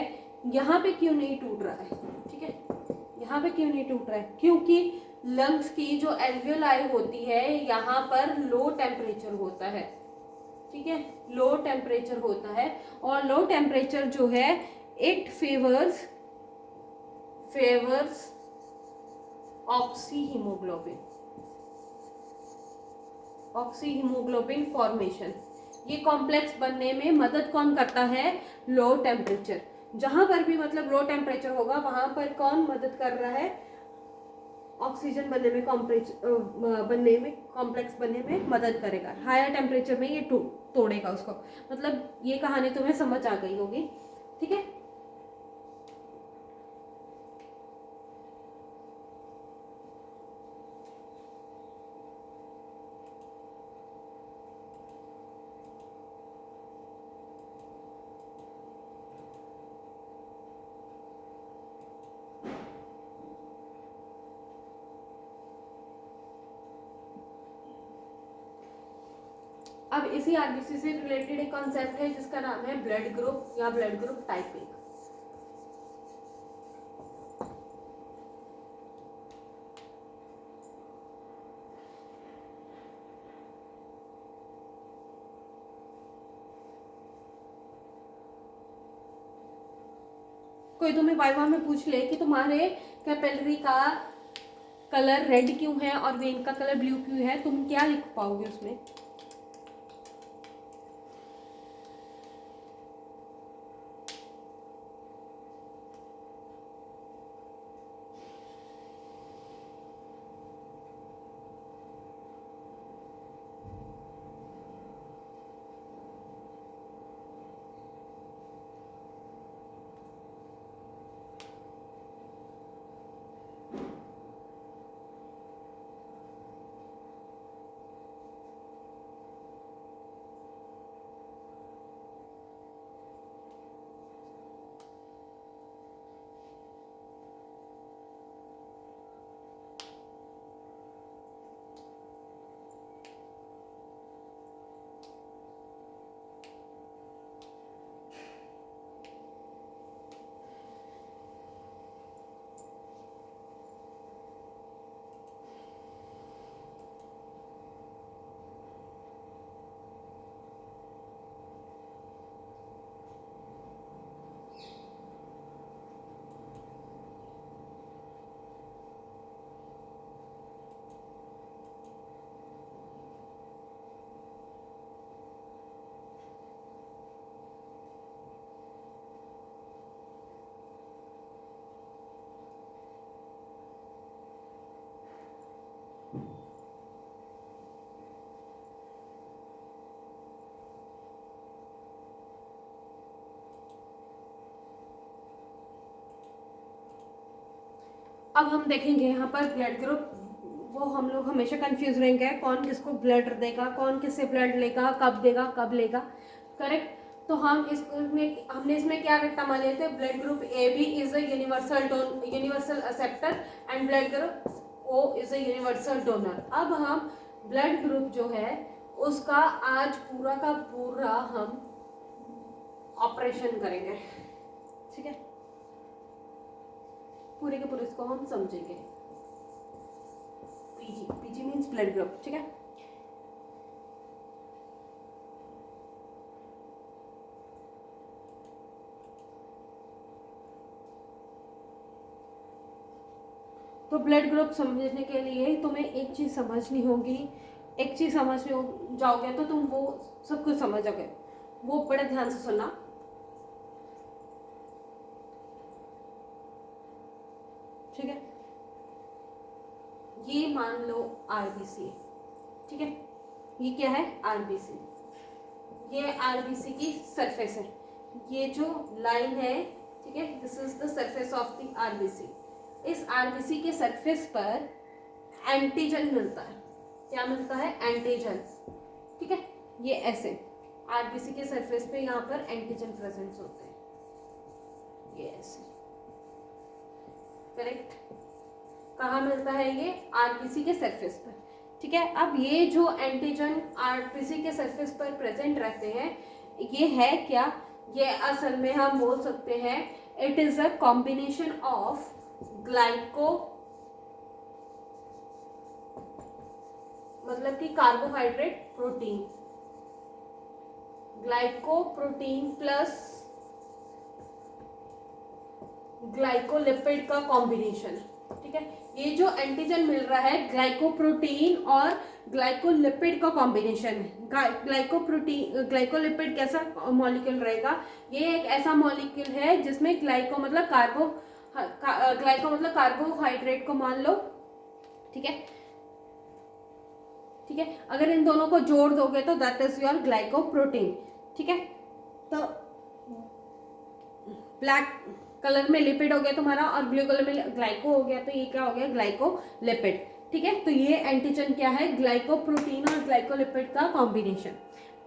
यहाँ पे क्यों नहीं टूट रहा है। ठीक है, यहाँ पे क्यों नहीं टूट रहा है, क्योंकि लंग्स की जो एल्वियोलाई होती है यहाँ पर लो टेम्परेचर होता है। ठीक है, लो टेम्परेचर होता है, और लो टेम्परेचर जो है it favours oxy haemoglobin, oxy haemoglobin formation. ये कॉम्प्लेक्स बनने में मदद कौन करता है, लो टेम्परेचर। जहां पर भी मतलब लो टेम्परेचर होगा वहां पर कौन मदद कर रहा है, ऑक्सीजन बनने में कॉम्प्लेक्स बनने में मदद करेगा। हायर टेम्परेचर में ये तोड़ेगा उसको। मतलब ये कहानी तुम्हें समझ आ गई होगी। ठीक है, अब इसी आरबीसी से रिलेटेड एक कॉन्सेप्ट है जिसका नाम है ब्लड ग्रुप या ब्लड ग्रुप टाइपिंग। कोई तुम्हें वाइवा में पूछ ले कि तुम्हारे कैपिलरी का कलर रेड क्यों है और वेन का कलर ब्लू क्यों है, तुम क्या लिख पाओगे उसमें। अब हम देखेंगे यहाँ पर ब्लड ग्रुप वो हम लोग हमेशा कंफ्यूज रहेंगे, कौन किसको ब्लड देगा, कौन किससे ब्लड लेगा, कब लेगा, करेक्ट। तो हम इसमें हमने इसमें क्या रट्टा मान लेते हैं, blood group A B is a universal acceptor and blood group O is a universal donor. अब हम ब्लड ग्रुप जो है उसका आज पूरा का पूरा हम ऑपरेशन करेंगे, ठीक है, पूरे के पूरे इसको हम समझेंगे। पीजी मीन्स ब्लड ग्रुप, ठीक है। तो ब्लड ग्रुप समझने के लिए तुम्हें एक चीज समझनी होगी, एक चीज समझने जाओगे तो तुम वो सब कुछ समझ जाओगे, वो बड़े ध्यान से सुनना। ठीक है, ये मान लो आरबीसी, ठीक है, ये क्या है आरबीसी, ये आरबीसी की सरफेस है, ये जो लाइन है, ठीक है, this is the surface of the RBC. इस आरबीसी के सरफेस पर एंटीजन मिलता है, क्या मिलता है, एंटीजन, ठीक है। ये ऐसे आरबीसी के सरफेस पे यहाँ पर एंटीजन प्रेजेंट होते हैं, ये ऐसे, करेक्ट। कहाँ मिलता है ये, आरबीसी के सरफेस पर, ठीक है। अब ये जो एंटीजन आरबीसी के सरफेस पर प्रेजेंट रहते हैं, ये है क्या, ये असल में हम बोल सकते हैं it is a combination of glyco, मतलब कि carbohydrate protein, glycoprotein plus glycolipid का कॉम्बिनेशन, ठीक है। ये जो एंटीजन मिल रहा है ग्लाइकोप्रोटीन और ग्लाइकोलिपिड का कॉम्बिनेशन है। ग्लाइकोलिपिड कैसा मॉलिक्यूल रहेगा, ये एक ऐसा मॉलिक्यूल है जिसमें ग्लाइको मतलब कार्बोहाइड्रेट को मान लो, ठीक है, ठीक है। अगर इन दोनों को जोड़ दोगे तो दैट इज योर ग्लाइकोप्रोटीन, ठीक है। तो ब्लैक कलर में लिपिड हो गया तुम्हारा और ब्लू कलर में ग्लाइको हो गया, तो ये क्या हो गया, ग्लाइकोलिपिड, ठीक है। तो ये एंटीजन क्या है, ग्लाइकोप्रोटीन और ग्लाइकोलिपिड का कॉम्बिनेशन,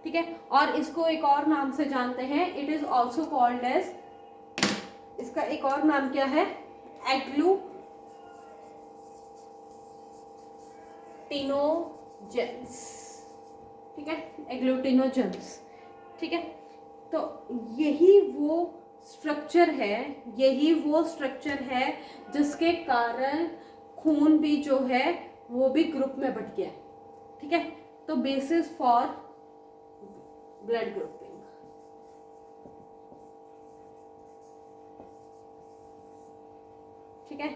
ठीक है। और इसको एक और नाम से जानते हैं, it is also called as, इसका एक और नाम क्या है, एग्लूटिनोजेंस, ठीक है, एग्लूटिनोजेंस, ठीक है। तो यही वो स्ट्रक्चर है जिसके कारण खून भी जो है वो भी ग्रुप में बट गया, ठीक है। तो बेसिस फॉर ब्लड ग्रुपिंग, ठीक है।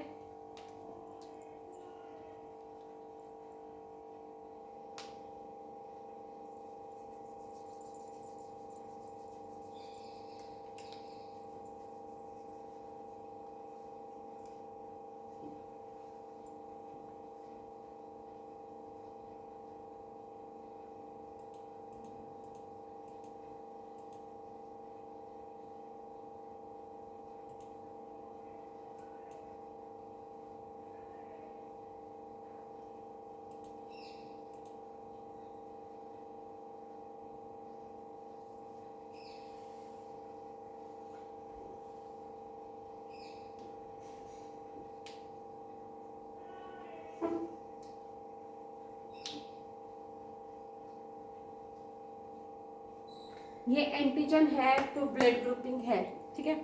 ये एंटीजन है तो ब्लड ग्रुपिंग है, ठीक है।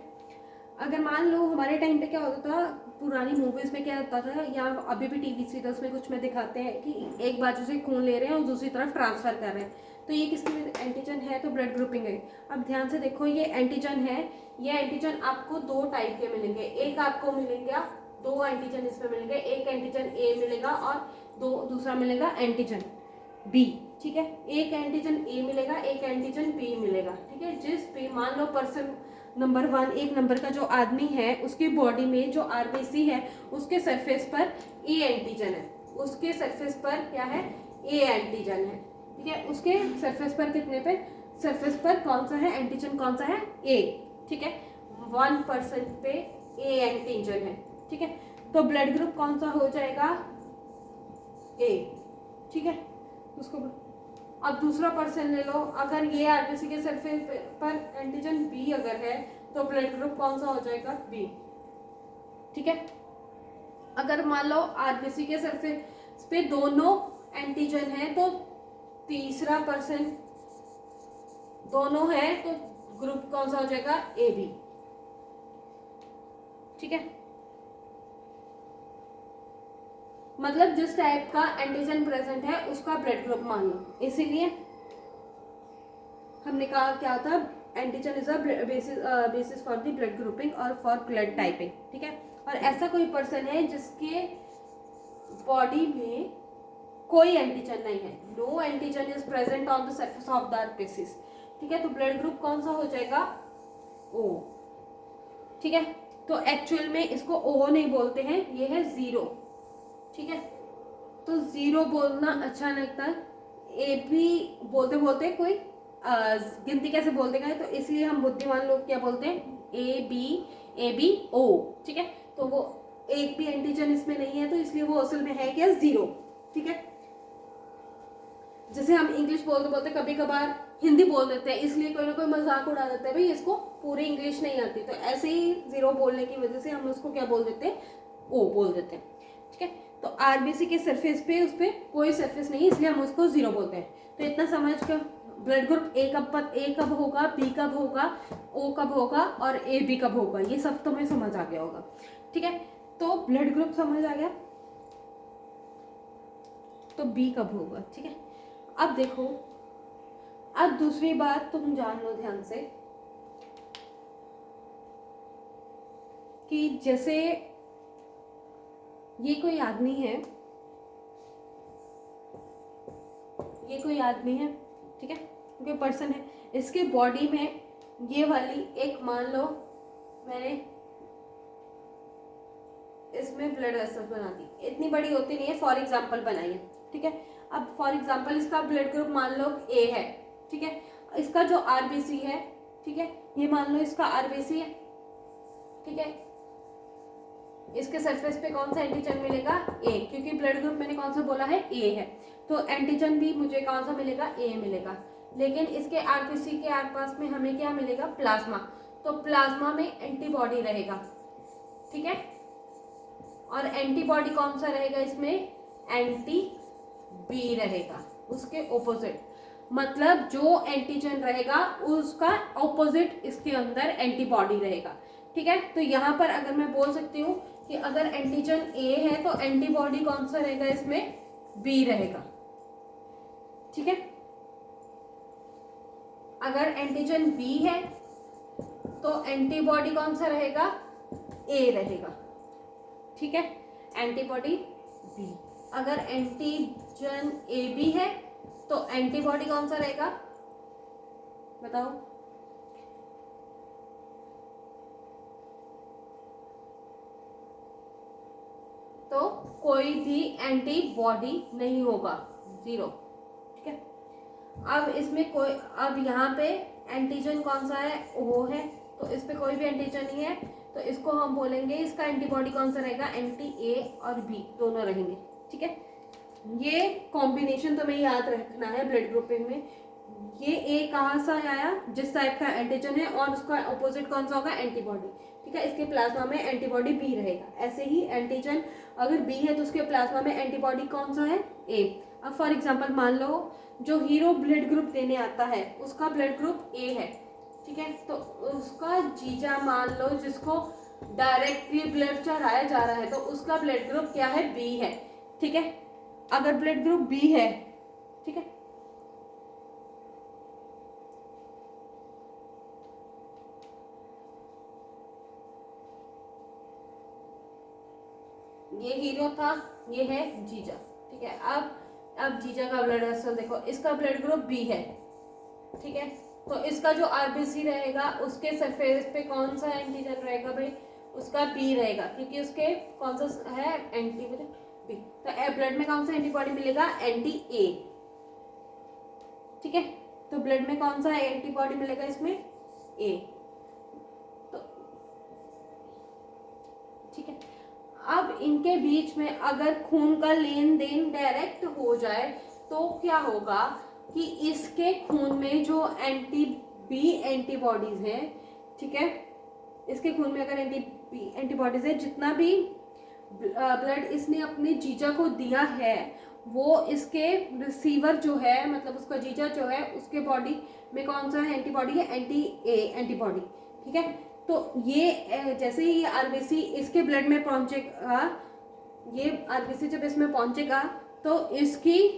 अगर मान लो हमारे टाइम पे क्या होता था, पुरानी मूवीज में क्या होता था, या अभी भी टीवी सीरियल्स में कुछ में दिखाते हैं कि एक बाजू से खून ले रहे हैं और दूसरी तरफ ट्रांसफर कर रहे हैं, तो ये किसकी एंटीजन है, तो ब्लड ग्रुपिंग है। अब ध्यान से देखो, ये एंटीजन है, ये एंटीजन आपको दो टाइप के मिलेंगे, एक आपको मिलेगा, दो एंटीजन इसमें मिलेंगे, एक एंटीजन ए मिलेगा और दूसरा मिलेगा एंटीजन बी, ठीक है। एक एंटीजन ए मिलेगा, एक एंटीजन बी मिलेगा, ठीक है। जिस पे मान लो पर्सन नंबर 1, एक नंबर का जो आदमी है, उसकी बॉडी में जो आरबीसी है उसके सरफेस पर ए एंटीजन है, उसके सरफेस पर क्या है, ए एंटीजन है, ठीक है। उसके सरफेस पर कितने पे, सरफेस पर कौन सा है एंटीजन, कौन सा है, ए, ठीक है। 1% पे ए एंटीजन है, ठीक है। तो ब्लड ग्रुप कौन सा हो जाएगा, ए, ठीक है। उसको अब दूसरा पर्सन ले लो, अगर ये आरबीसी के सरफेस पर एंटीजन बी अगर है तो ब्लड ग्रुप कौन सा हो जाएगा, बी, ठीक है। अगर मान लो आरबीसी के सरफेस पे दोनों एंटीजन है तो तीसरा पर्सन दोनों है तो ग्रुप कौन सा हो जाएगा, ए बी, ठीक है। मतलब जिस टाइप का एंटीजन प्रेजेंट है उसका ब्लड ग्रुप मान लो, इसीलिए हमने कहा क्या था, antigen is a basis for the blood grouping और फॉर ब्लड टाइपिंग, ठीक है। और ऐसा कोई पर्सन है जिसके बॉडी में कोई एंटीजन नहीं है, no antigen is present on the surface of the RBCs, ठीक है। तो ब्लड ग्रुप कौन सा हो जाएगा, ओ, ठीक है। तो एक्चुअल में इसको ओ नहीं बोलते हैं, ये है जीरो, ठीक है। तो जीरो बोलना अच्छा नहीं लगता, ए बी बोलते बोलते कोई गिनती कैसे बोलते गए, तो इसलिए हम बुद्धिमान लोग क्या बोलते हैं, ए बी ओ, ठीक है। तो वो एक भी एंटीजन इसमें नहीं है तो इसलिए वो असल में है क्या, जीरो, ठीक है। जैसे हम इंग्लिश बोलते बोलते कभी कभार हिंदी बोल देते हैं, इसलिए कोई ना कोई मजाक उड़ा देता है, भाई इसको पूरी इंग्लिश नहीं आती, तो ऐसे ही जीरो बोलने की वजह से हम उसको क्या बोल देते हैं, ओ बोल देते हैं, ठीक है। तो आरबीसी के सरफेस पे उस पर कोई सरफेस नहीं है इसलिए हम उसको जीरो बोलते हैं। तो इतना समझ कर ब्लड ग्रुप ए कब होगा, बी कब होगा, ओ कब होगा और ए बी कब होगा, ये सब तुम्हें समझ आ गया होगा, ठीक है। तो ब्लड ग्रुप समझ आ गया, तो बी कब होगा, ठीक है। अब देखो, अब दूसरी बात तुम जान लो ध्यान से कि जैसे ये कोई आदमी है, ये कोई आदमी है, ठीक है, कोई पर्सन है, इसके बॉडी में ये वाली एक, मान लो मैंने इसमें ब्लड वेसल्स बना दी, इतनी बड़ी होती नहीं है, फॉर एग्जांपल बनाई है, ठीक है। अब फॉर एग्जांपल इसका ब्लड ग्रुप मान लो ए है, ठीक है। इसका जो आरबीसी है, ठीक है, ये मान लो इसका आरबीसी है, ठीक है। इसके सरफेस पे कौन सा एंटीजन मिलेगा, ए, क्योंकि ब्लड ग्रुप मैंने कौन सा बोला है, ए है, तो एंटीजन भी मुझे कौन सा मिलेगा, ए मिलेगा। लेकिन इसके आरबीसी के आसपास में हमें क्या मिलेगा, प्लाज्मा, तो प्लाज्मा में एंटीबॉडी रहेगा, ठीक है। और एंटीबॉडी कौन सा रहेगा इसमें, एंटी बी रहेगा, उसके ऑपोजिट, मतलब जो एंटीजन रहेगा उसका ऑपोजिट इसके अंदर एंटीबॉडी रहेगा, ठीक है। तो यहाँ पर अगर मैं बोल सकती हूँ कि अगर एंटीजन ए है तो एंटीबॉडी कौन सा रहेगा इसमें, बी रहेगा, ठीक है। अगर एंटीजन बी है तो एंटीबॉडी कौन सा रहेगा, ए रहेगा, ठीक है, एंटीबॉडी बी। अगर एंटीजन ए बी है तो एंटीबॉडी कौन सा रहेगा, बताओ, तो कोई भी एंटीबॉडी नहीं होगा, जीरो, ठीक है। अब इसमें कोई, अब यहाँ पे एंटीजन कौन सा है, ओ है, तो इस पे कोई भी एंटीजन नहीं है, तो इसको हम बोलेंगे, इसका एंटीबॉडी कौन सा रहेगा, एंटी ए और बी दोनों रहेंगे, ठीक है। ये कॉम्बिनेशन तुम्हें याद रखना है ब्लड ग्रुपिंग में, ये ए कहाँ से आया, जिस टाइप का एंटीजन है और उसका अपोजिट कौन सा होगा, एंटीबॉडी, ठीक है। इसके प्लाज्मा में एंटीबॉडी बी रहेगा, ऐसे ही एंटीजन अगर बी है तो उसके प्लाज्मा में एंटीबॉडी कौन सा है, ए। अब फॉर एग्जांपल मान लो जो हीरो ब्लड ग्रुप देने आता है उसका ब्लड ग्रुप ए है, ठीक है, तो उसका जीजा मान लो जिसको डायरेक्टली ब्लड चढ़ाया जा रहा है तो उसका ब्लड ग्रुप क्या है, बी है, ठीक है। अगर ब्लड ग्रुप बी है, ठीक है, ये हीरो था, ये है जीजा, ठीक है। अब जीजा का ब्लड वेसल देखो, इसका ब्लड ग्रुप बी है, ठीक है, तो इसका जो आरबीसी रहेगा उसके सरफेस पे कौन सा एंटीजन रहेगा भाई, उसका बी रहेगा, क्योंकि उसके कौन सा है, एंटी बी, तो ब्लड में कौन सा एंटीबॉडी मिलेगा, एंटी ए, ठीक है। तो ब्लड में कौन सा एंटीबॉडी मिलेगा इसमें, ए, तो ठीक है। अब इनके बीच में अगर खून का लेन देन डायरेक्ट हो जाए तो क्या होगा कि इसके खून में जो एंटीबॉडीज हैं, ठीक है, इसके खून में अगर एंटीबॉडीज है, जितना भी ब्लड इसने अपने जीजा को दिया है वो इसके रिसीवर जो है, मतलब उसका जीजा जो है, उसके बॉडी में कौन सा एंटीबॉडी है, एंटीबॉडी, ठीक है। तो ये जैसे ही ये आरबीसी इसके ब्लड में पहुंचेगा, ये आरबीसी जब इसमें पहुंचेगा तो इसकी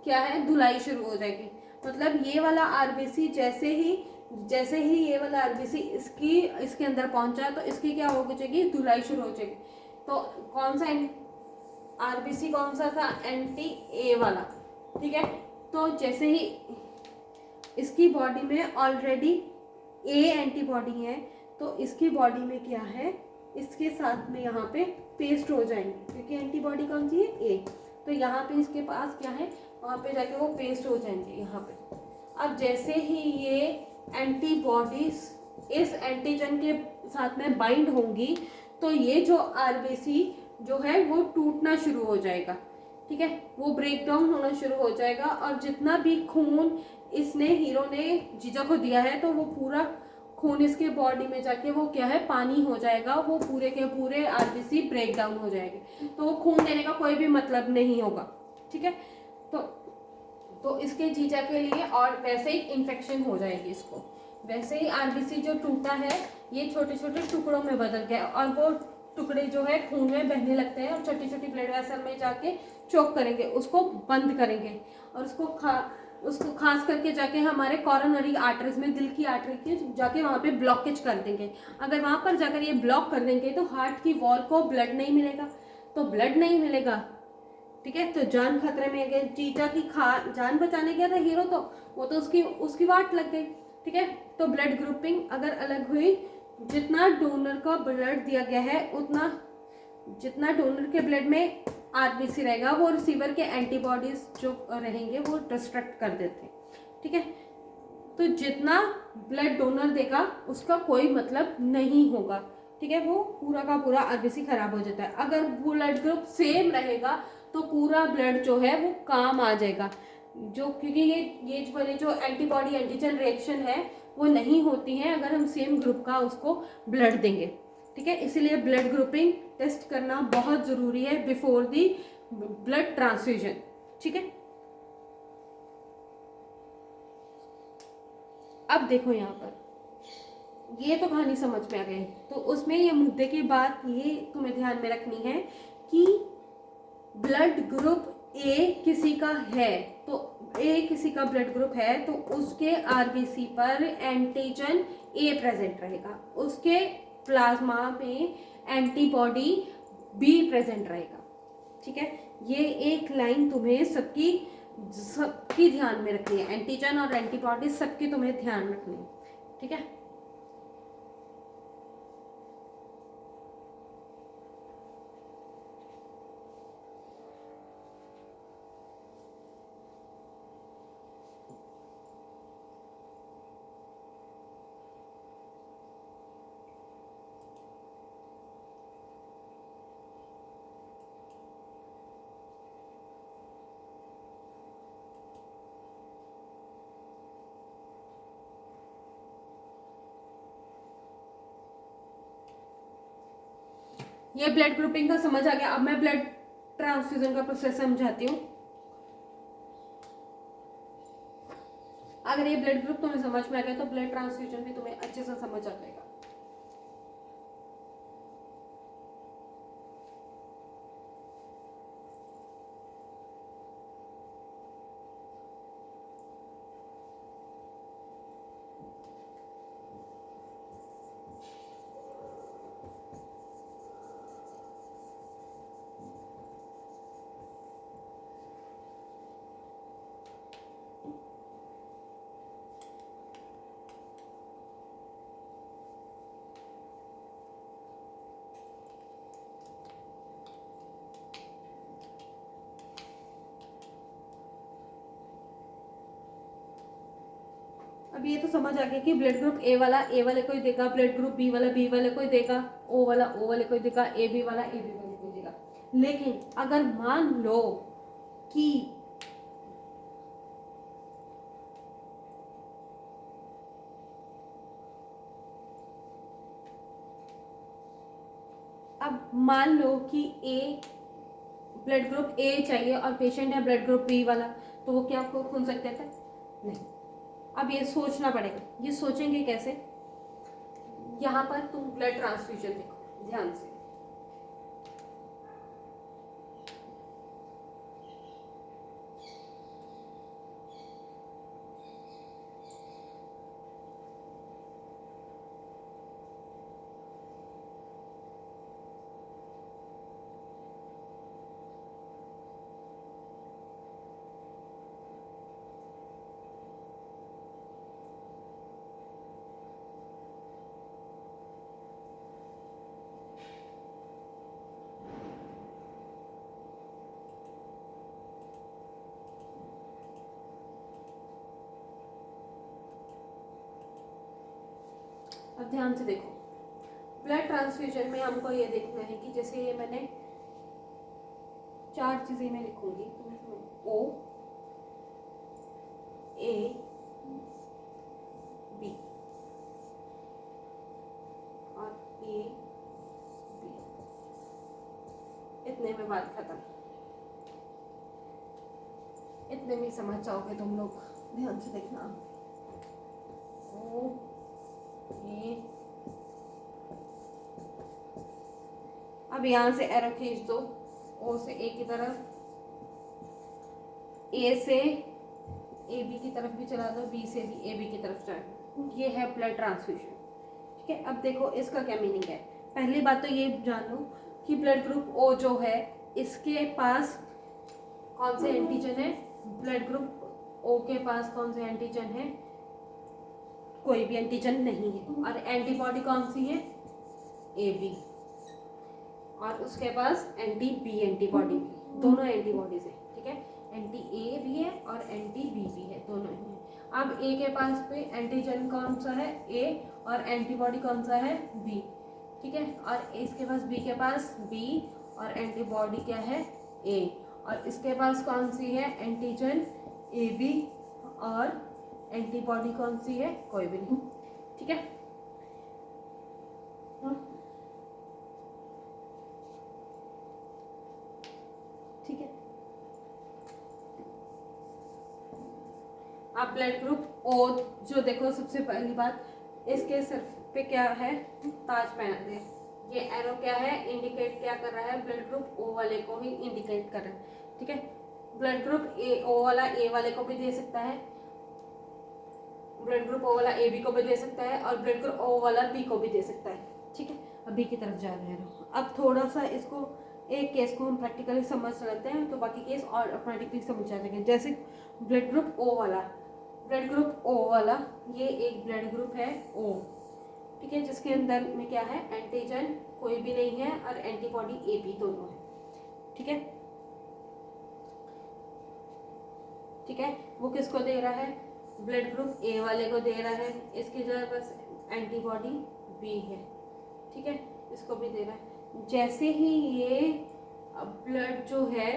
क्या है, धुलाई शुरू हो जाएगी। मतलब ये वाला आरबीसी जैसे ही ये वाला आरबीसी इसके अंदर पहुंचा तो इसकी क्या हो जाएगी, धुलाई शुरू हो जाएगी। तो कौन सा आरबीसी कौन सा था, एंटी ए वाला, ठीक है। तो जैसे ही इसकी बॉडी में ऑलरेडी ए एंटीबॉडी है तो इसकी बॉडी में क्या है, इसके साथ में यहाँ पे पेस्ट हो जाएंगे, क्योंकि एंटीबॉडी कौन सी है, ए। तो यहाँ पे इसके पास क्या है, वहाँ पे जाके वो पेस्ट हो जाएंगे यहाँ पे। अब जैसे ही ये एंटीबॉडीज इस एंटीजन के साथ में बाइंड होंगी तो ये जो आरबीसी जो है वो टूटना शुरू हो जाएगा, ठीक है, वो ब्रेक डाउन होना शुरू हो जाएगा। और जितना भी खून इसने हीरो ने जीजा को दिया है तो वो पूरा खून इसके बॉडी में जाके वो क्या है, पानी हो जाएगा, वो पूरे के पूरे आरबीसी ब्रेक डाउन हो जाएंगे। तो वो खून देने का कोई भी मतलब नहीं होगा, ठीक है। तो इसके जीजा के लिए और वैसे ही इन्फेक्शन हो जाएगी इसको। वैसे ही आरबीसी जो टूटा है ये छोटे छोटे टुकड़ों में बदल गया और वो टुकड़े जो है खून में बहने लगते हैं और छोटी छोटी ब्लड वेसल में जाके चोक करेंगे, उसको बंद करेंगे और उसको खास करके जाके हमारे कॉरोनरी आर्टरीज में, दिल की आर्टरी के जाके वहाँ पे ब्लॉकेज कर देंगे। अगर वहाँ पर जाकर ये ब्लॉक कर देंगे तो हार्ट की वॉल को ब्लड नहीं मिलेगा, तो ब्लड नहीं मिलेगा, ठीक है, तो जान खतरे में है। जीजा की जान बचाने गया था हीरो तो वो तो उसकी वाट लग गई, ठीक है। तो ब्लड ग्रुपिंग अगर अलग हुई, जितना डोनर का ब्लड दिया गया है उतना, जितना डोनर के ब्लड में आरबीसी रहेगा वो रिसीवर के एंटीबॉडीज जो रहेंगे वो डिस्ट्रक्ट कर देते हैं, ठीक है। तो जितना ब्लड डोनर देगा उसका कोई मतलब नहीं होगा, ठीक है, वो पूरा का पूरा आरबीसी खराब हो जाता है। अगर ब्लड ग्रुप सेम रहेगा तो पूरा ब्लड जो है वो काम आ जाएगा, जो क्योंकि ये वाली जो एंटीबॉडी एंटीजन रिएक्शन है वो नहीं होती है अगर हम सेम ग्रुप का उसको ब्लड देंगे, ठीक है। इसीलिए ब्लड ग्रुपिंग टेस्ट करना बहुत ज़रूरी है बिफोर दी ब्लड ट्रांसफ्यूजन, ठीक है। अब देखो यहाँ पर ये तो कहानी समझ में आ गई, तो उसमें ये मुद्दे की बात ये तुम्हें ध्यान में रखनी है कि ब्लड ग्रुप ए किसी का है, तो ए किसी का ब्लड ग्रुप है तो उसके आरबीसी पर एंटीजन ए प्रेजेंट रहेगा, उसके प्लाज्मा में एंटीबॉडी बी प्रेजेंट रहेगा, ठीक है। ये एक लाइन तुम्हें सबकी ध्यान में रखनी है, एंटीजन और एंटीबॉडी सबकी तुम्हें ध्यान रखनी है, ठीक है। ये ब्लड ग्रुपिंग का समझ आ गया। अब मैं ब्लड ट्रांसफ्यूजन का प्रोसेस समझाती हूँ। अगर ये ब्लड ग्रुप तुम्हें समझ में आ गया तो ब्लड ट्रांसफ्यूजन भी तुम्हें अच्छे से समझ आ जाएगा। अब ये तो समझ आ गया कि ब्लड ग्रुप ए वाले को ही देगा, ब्लड ग्रुप बी वाले को ही देगा, ओ वाले को ही देगा, ए बी वाले को ही देगा। लेकिन अगर मान लो कि अब मान लो कि ए ब्लड ग्रुप ए चाहिए और पेशेंट है ब्लड ग्रुप बी वाला, तो वो क्या खून सकते थे? नहीं। अब ये सोचना पड़ेगा, ये सोचेंगे कैसे? यहाँ पर तुम ब्लड ट्रांसफ्यूजन देखो ध्यान से। अब ध्यान से देखो, ब्लड ट्रांसफ्यूजन में हमको ये देखना है कि जैसे ये मैंने 4 चीजें मैं लिखूंगी, ओ ए बी और ए बी, इतने में बात खत्म। इतने में समझ जाओगे तुम लोग, ध्यान से देखना। ओ ए, अब यहां से एरो खींच दो, ओ से ए की तरफ, ए से ए बी की तरफ भी चला दो, बी से भी ए बी की तरफ चला। ये है ब्लड ट्रांसफ्यूजन। ठीक है, अब देखो इसका क्या मीनिंग है। पहली बात तो ये जान लो कि ब्लड ग्रुप ओ जो है इसके पास कौन से एंटीजन है? ब्लड ग्रुप ओ के पास कौन से एंटीजन है? कोई भी एंटीजन नहीं है। और एंटीबॉडी कौन सी है? A B. और उसके पास एंटी बी एंटीबॉडी भी, दोनों एंटीबॉडीज है। ठीक है, एंटी ए भी है और एंटी बी भी है, दोनों ही है। अब ए के पास पे एंटीजन कौन सा है? ए, और एंटीबॉडी कौन सा है? बी। ठीक है, और इसके पास बी के पास बी और एंटीबॉडी क्या है? ए। और इसके पास कौन सी है? एंटीजन ए बी और एंटीबॉडी कौन सी है? कोई भी नहीं। ठीक है, ठीक है। अब ब्लड ग्रुप ओ जो देखो, सबसे पहली बात इसके सिर पे क्या है? ताज पहना है। ये एरो क्या है? इंडिकेट क्या कर रहा है? ब्लड ग्रुप ओ वाले को ही इंडिकेट कर रहा है। ठीक है, ब्लड ग्रुप ए ओ वाला ए वाले को भी दे सकता है, ब्लड ग्रुप ओ वाला ए बी को भी दे सकता है, और ब्लड ग्रुप ओ वाला बी को भी दे सकता है। ठीक है, अब बी की तरफ जा रहे हैं। अब थोड़ा सा इसको एक केस को हम प्रैक्टिकली समझ लेते हैं, तो बाकी केस और ऑटोमेटिकली समझ जाएंगे। जैसे ब्लड ग्रुप ओ वाला, ब्लड ग्रुप ओ वाला ये एक ब्लड ग्रुप है ओ। ठीक है, जिसके अंदर में क्या है? एंटीजन कोई भी नहीं है और एंटीबॉडी ए बी दोनों है। ठीक है, ठीक है, वो किसको दे रहा है? ब्लड ग्रुप ए वाले को दे रहा है। इसकी जगह बस एंटीबॉडी बी है। ठीक है, इसको भी दे रहा है। जैसे ही ये ब्लड जो है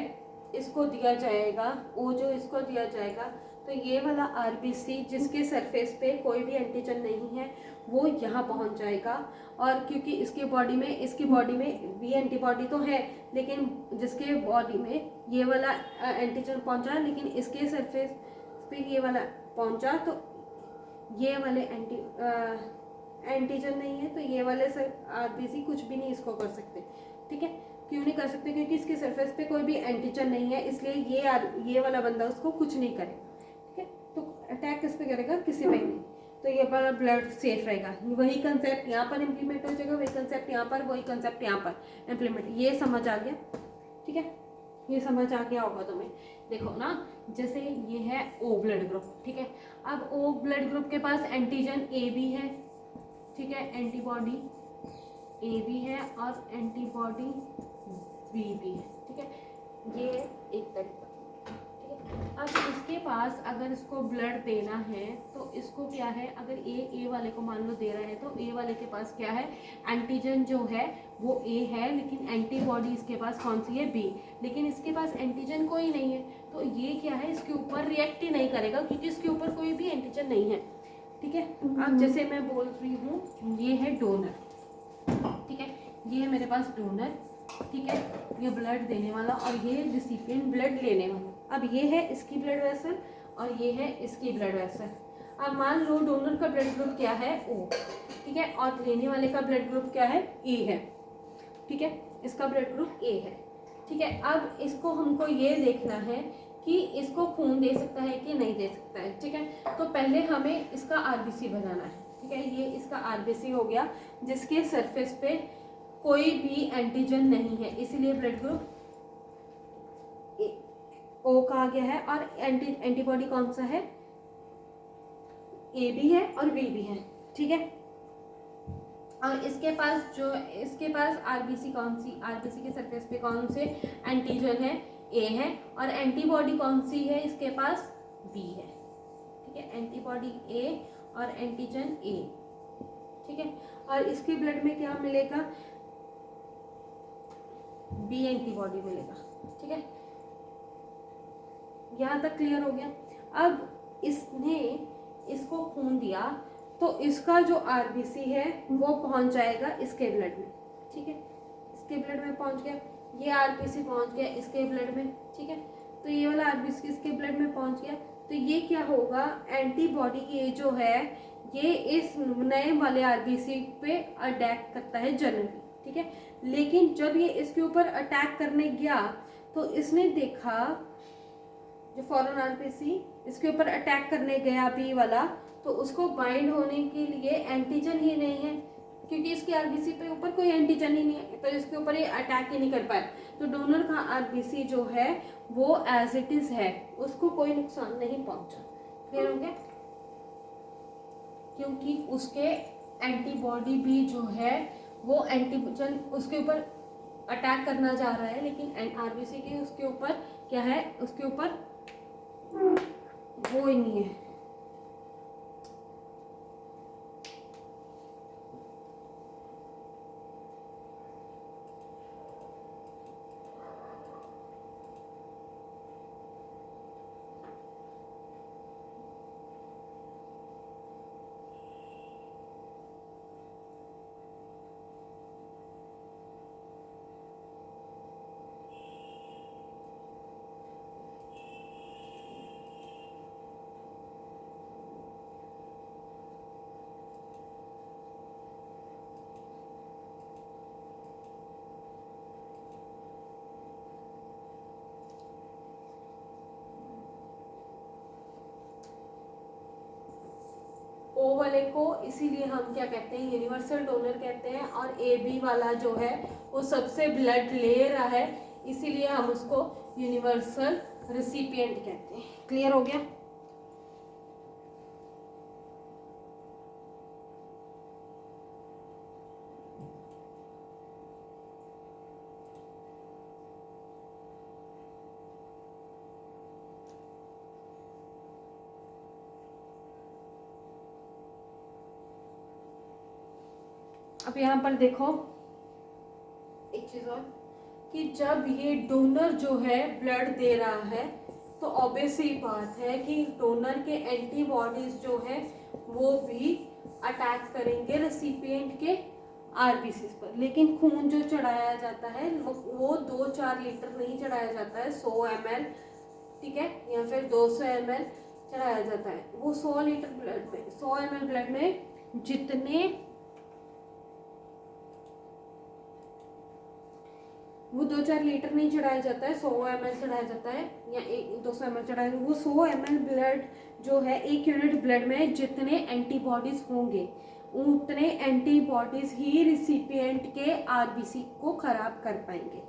इसको दिया जाएगा, ओ जो इसको दिया जाएगा, तो ये वाला आरबीसी जिसके सरफेस पे कोई भी एंटीजन नहीं है वो यहाँ पहुँच जाएगा। और क्योंकि इसकी बॉडी में भी एंटीबॉडी तो है, लेकिन जिसके बॉडी में ये वाला एंटीजन पहुँचा लेकिन इसके सरफेस पे ये वाला पहुँचा, तो ये वाले एंटीजन नहीं है, तो ये वाले आरबीसी कुछ भी नहीं इसको कर सकते। ठीक है, क्यों नहीं कर सकते? क्योंकि इसके सरफेस पे कोई भी एंटीजन नहीं है, इसलिए ये वाला बंदा उसको कुछ नहीं करेगा। ठीक है, तो अटैक किस पे करेगा? किसी पे नहीं। तो ये वाला ब्लड सेफ रहेगा। वही कंसेप्ट यहाँ पर इम्प्लीमेंट हो जाएगा, वही कंसेप्ट यहाँ पर, वही कंसेप्ट यहाँ पर इम्प्लीमेंट। ये समझ आ गया? ठीक है, ये समझ आ गया होगा तुम्हें। देखो ना, जैसे ये है ओ ब्लड ग्रुप। ठीक है, अब ओ ब्लड ग्रुप के पास एंटीजन ए बी है। ठीक है, एंटीबॉडी ए बी है और एंटीबॉडी बी भी है। ठीक है, ये एक तरीका। ठीक है, अब इसके पास अगर इसको ब्लड देना है तो इसको क्या है, अगर ए वाले को मान लो दे रहा है तो ए वाले के पास क्या है, एंटीजन जो है वो ए है, लेकिन एंटीबॉडी इसके पास कौन सी है, बी। लेकिन इसके पास एंटीजन कोई नहीं है, तो ये क्या है, इसके ऊपर रिएक्ट ही नहीं करेगा क्योंकि इसके ऊपर कोई भी एंटीजन नहीं है। ठीक है, अब जैसे मैं बोल रही हूँ ये है डोनर, ठीक है, ये है मेरे पास डोनर, ठीक है, ये ब्लड देने वाला और ये रिसिपिएंट ब्लड लेने वाला। अब ये है इसकी ब्लड वेसल और ये है इसकी ब्लड वेसल। अब मान लो डोनर का ब्लड ग्रुप क्या है, ओ, ठीक है, और लेने वाले का ब्लड ग्रुप क्या है, ए है, ठीक है, इसका ब्लड ग्रुप ए है, ठीक है। अब इसको हमको ये देखना है कि इसको खून दे सकता है कि नहीं दे सकता है, ठीक है। तो पहले हमें इसका आरबीसी बनाना है, ठीक है, ये इसका आरबीसी हो गया जिसके सरफेस पे कोई भी एंटीजन नहीं है, इसीलिए ब्लड ग्रुप ओ का आ गया है। और एंटीबॉडी कौन सा है, ए भी है और बी भी है, ठीक है। और इसके पास आरबीसी कौन सी, आरबीसी के सरफेस पे कौन से एंटीजन है, ए है, और एंटीबॉडी कौन सी है, इसके पास बी है, ठीक है, एंटीबॉडी ए और एंटीजन ए, ठीक है। और इसकी ब्लड में क्या मिलेगा, बी एंटीबॉडी मिलेगा, ठीक है। यहाँ तक क्लियर हो गया। अब इसने इसको खून दिया तो इसका जो आरबीसी है वो पहुंच जाएगा इसके ब्लड में, ठीक है, इसके ब्लड में पहुंच गया, ये आरबीसी पहुंच गया इसके ब्लड में, ठीक है। तो ये वाला आरबीसी इसके ब्लड में पहुंच गया, तो ये क्या होगा, एंटीबॉडी ये जो है ये इस नए वाले आरबीसी पे अटैक करता है जनरली, ठीक है। लेकिन जब ये इसके ऊपर अटैक करने गया तो इसने देखा, जो फॉरेन आरबीसी इसके ऊपर अटैक करने गया बी वाला, तो उसको बाइंड होने के लिए एंटीजन ही नहीं है, क्योंकि इसके आरबीसी पे ऊपर कोई एंटीजन ही नहीं है, तो इसके ऊपर ये अटैक ही नहीं कर पाया। तो डोनर का आरबीसी जो है वो एज इट इज है, उसको कोई नुकसान नहीं पहुंचा। क्लियर हो गया, क्योंकि उसके एंटीबॉडी भी जो है वो एंटीजन उसके ऊपर अटैक करना जा रहा है, लेकिन आरबीसी के उसके ऊपर क्या है, उसके ऊपर वो ही नहीं है। ओ वाले को इसीलिए हम क्या कहते हैं, यूनिवर्सल डोनर कहते हैं, और ए बी वाला जो है वो सबसे ब्लड ले रहा है, इसीलिए हम उसको यूनिवर्सल रिसिपिएंट कहते हैं। क्लियर हो गया। अब यहाँ पर देखो एक चीज और, कि जब ये डोनर जो है ब्लड दे रहा है तो ऑब्वियस ही बात है कि डोनर के एंटीबॉडीज जो है वो भी अटैक करेंगे रेसिपिएंट के आरबीसी पर। लेकिन खून जो चढ़ाया जाता है वो 2-4 लीटर नहीं चढ़ाया जाता है, 100 ml, ठीक है, या फिर 200 ml चढ़ाया जाता है। वो 100 लीटर ब्लड में, 100 ml ब्लड में जितने, वो 2-4 लीटर नहीं चढ़ाया जाता है, 100 ml चढ़ाया जाता है या 200 ml चढ़ाया, वो 100 ml ब्लड जो है, 1 यूनिट ब्लड में जितने एंटीबॉडीज होंगे उतने एंटीबॉडीज ही रिसिपिएंट के आरबीसी को खराब कर पाएंगे,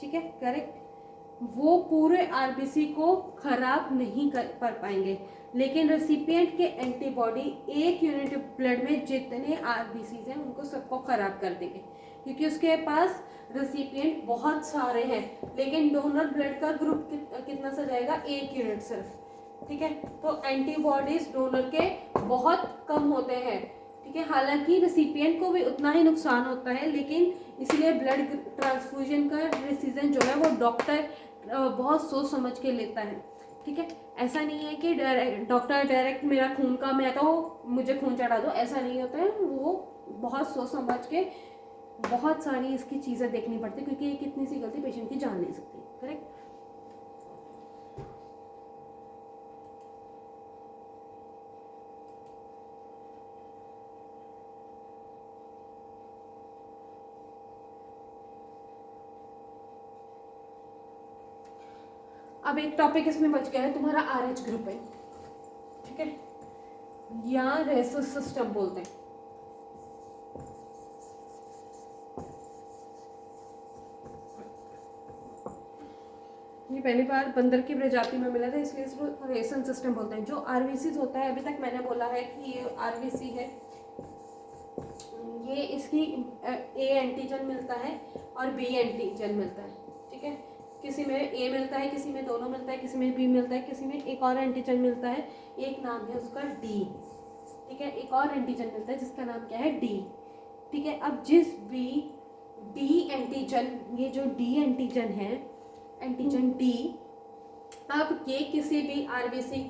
ठीक है, करेक्ट। वो पूरे आरबीसी को खराब नहीं कर पाएंगे, लेकिन रेसिपिएंट के एंटीबॉडी 1 यूनिट ब्लड में जितने आरबीसी हैं उनको सबको खराब कर देंगे। क्योंकि उसके पास रेसिपिएंट बहुत सारे हैं, लेकिन डोनर ब्लड का ग्रुप कितना सा जाएगा, 1 यूनिट सिर्फ। ठीक है, तो एंटीबॉडीज डोनर के बहुत कम होते हैं। ठीक है, हालांकि रेसिपिएंट को भी उतना ही नुकसान होता है, लेकिन इसलिए ब्लड ट्रांसफ्यूजन का डिसीजन जो है वो डॉक्टर बहुत सोच समझ के लेता है। ठीक है, ऐसा नहीं है कि डॉक्टर डायरेक्ट मेरा खून का, मैं तो मुझे खून चढ़ा दो, ऐसा नहीं होता है। वो बहुत सोच समझ के बहुत सारी इसकी चीज़ें देखनी पड़ती है, क्योंकि एक इतनी सी गलती पेशेंट की जान ले सकती है। करेक्ट। अब एक टॉपिक इसमें बच गया है तुम्हारा RH ग्रुप है। ठीक है, या रेसस सिस्टम बोलते हैं। ये पहली बार बंदर की प्रजाति में मिला था, इसलिए इसको रेसन सिस्टम बोलते हैं। जो आरबीसी होता है, अभी तक मैंने बोला है कि ये आरबीसी है, ये इसकी ए एंटीजन मिलता है और बी एंटीजन मिलता है। ठीक है, किसी में ए मिलता है, किसी में दोनों मिलता है, किसी में बी मिलता है, किसी में एक और एंटीजन मिलता है, एक नाम है उसका डी। ठीक है, एक और एंटीजन मिलता है जिसका नाम क्या है, डी। ठीक है, अब जिस डी एंटीजन, ये जो डी एंटीजन है, एंटीजन डी, अब ये किसी भी आरबीसी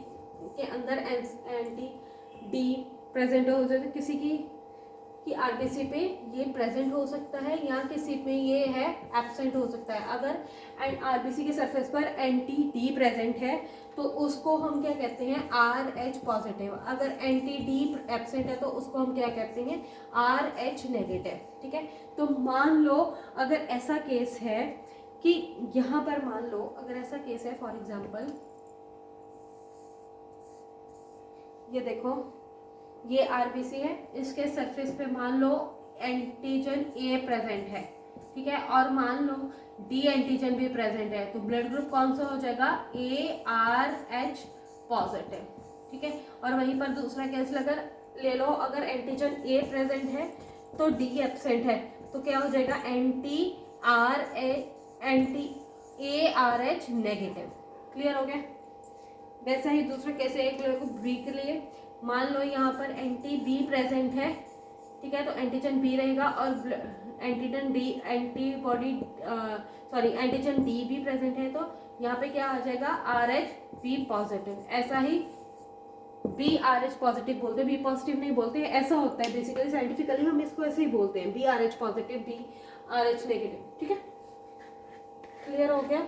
के अंदर एंटी डी प्रेजेंट हो जाए, किसी की आरबीसी पे ये प्रेजेंट हो सकता है, या किसी पे ये है एब्सेंट हो सकता है। अगर आरबीसी के सरफेस पर एंटी डी प्रेजेंट है तो उसको हम क्या कहते हैं, RH पॉजिटिव। अगर एंटी डी एब्सेंट है तो उसको हम क्या कहते हैं, RH नेगेटिव। ठीक है, तो मान लो अगर ऐसा केस है कि यहाँ पर मान लो अगर ऐसा केस है, फॉर एग्जाम्पल ये देखो, ये आरबीसी है, इसके सरफेस पे मान लो एंटीजन ए प्रेजेंट है। ठीक है, और मान लो डी एंटीजन भी प्रेजेंट है, तो ब्लड ग्रुप कौन सा हो जाएगा, ARH पॉजिटिव। ठीक है, और वहीं पर दूसरा केस अगर ले लो, अगर एंटीजन ए प्रेजेंट है तो डी एब्सेंट है, तो क्या हो जाएगा, ARH नेगेटिव। क्लियर हो गया। वैसा ही दूसरा कैसे, एक को बी के लिए मान लो यहाँ पर एंटी बी प्रेजेंट है। ठीक है, तो एंटीजन बी रहेगा और एंटीजन डी एंटीजन डी भी प्रेजेंट है, तो यहाँ पे क्या आ जाएगा, RH बी पॉजिटिव। ऐसा ही BRH पॉजिटिव बोलते हैं, बी पॉजिटिव नहीं बोलते, ऐसा होता है बेसिकली, साइंटिफिकली हम इसको ऐसे ही बोलते हैं, BRH पॉजिटिव, BRH नेगेटिव। ठीक है, क्लियर हो गया।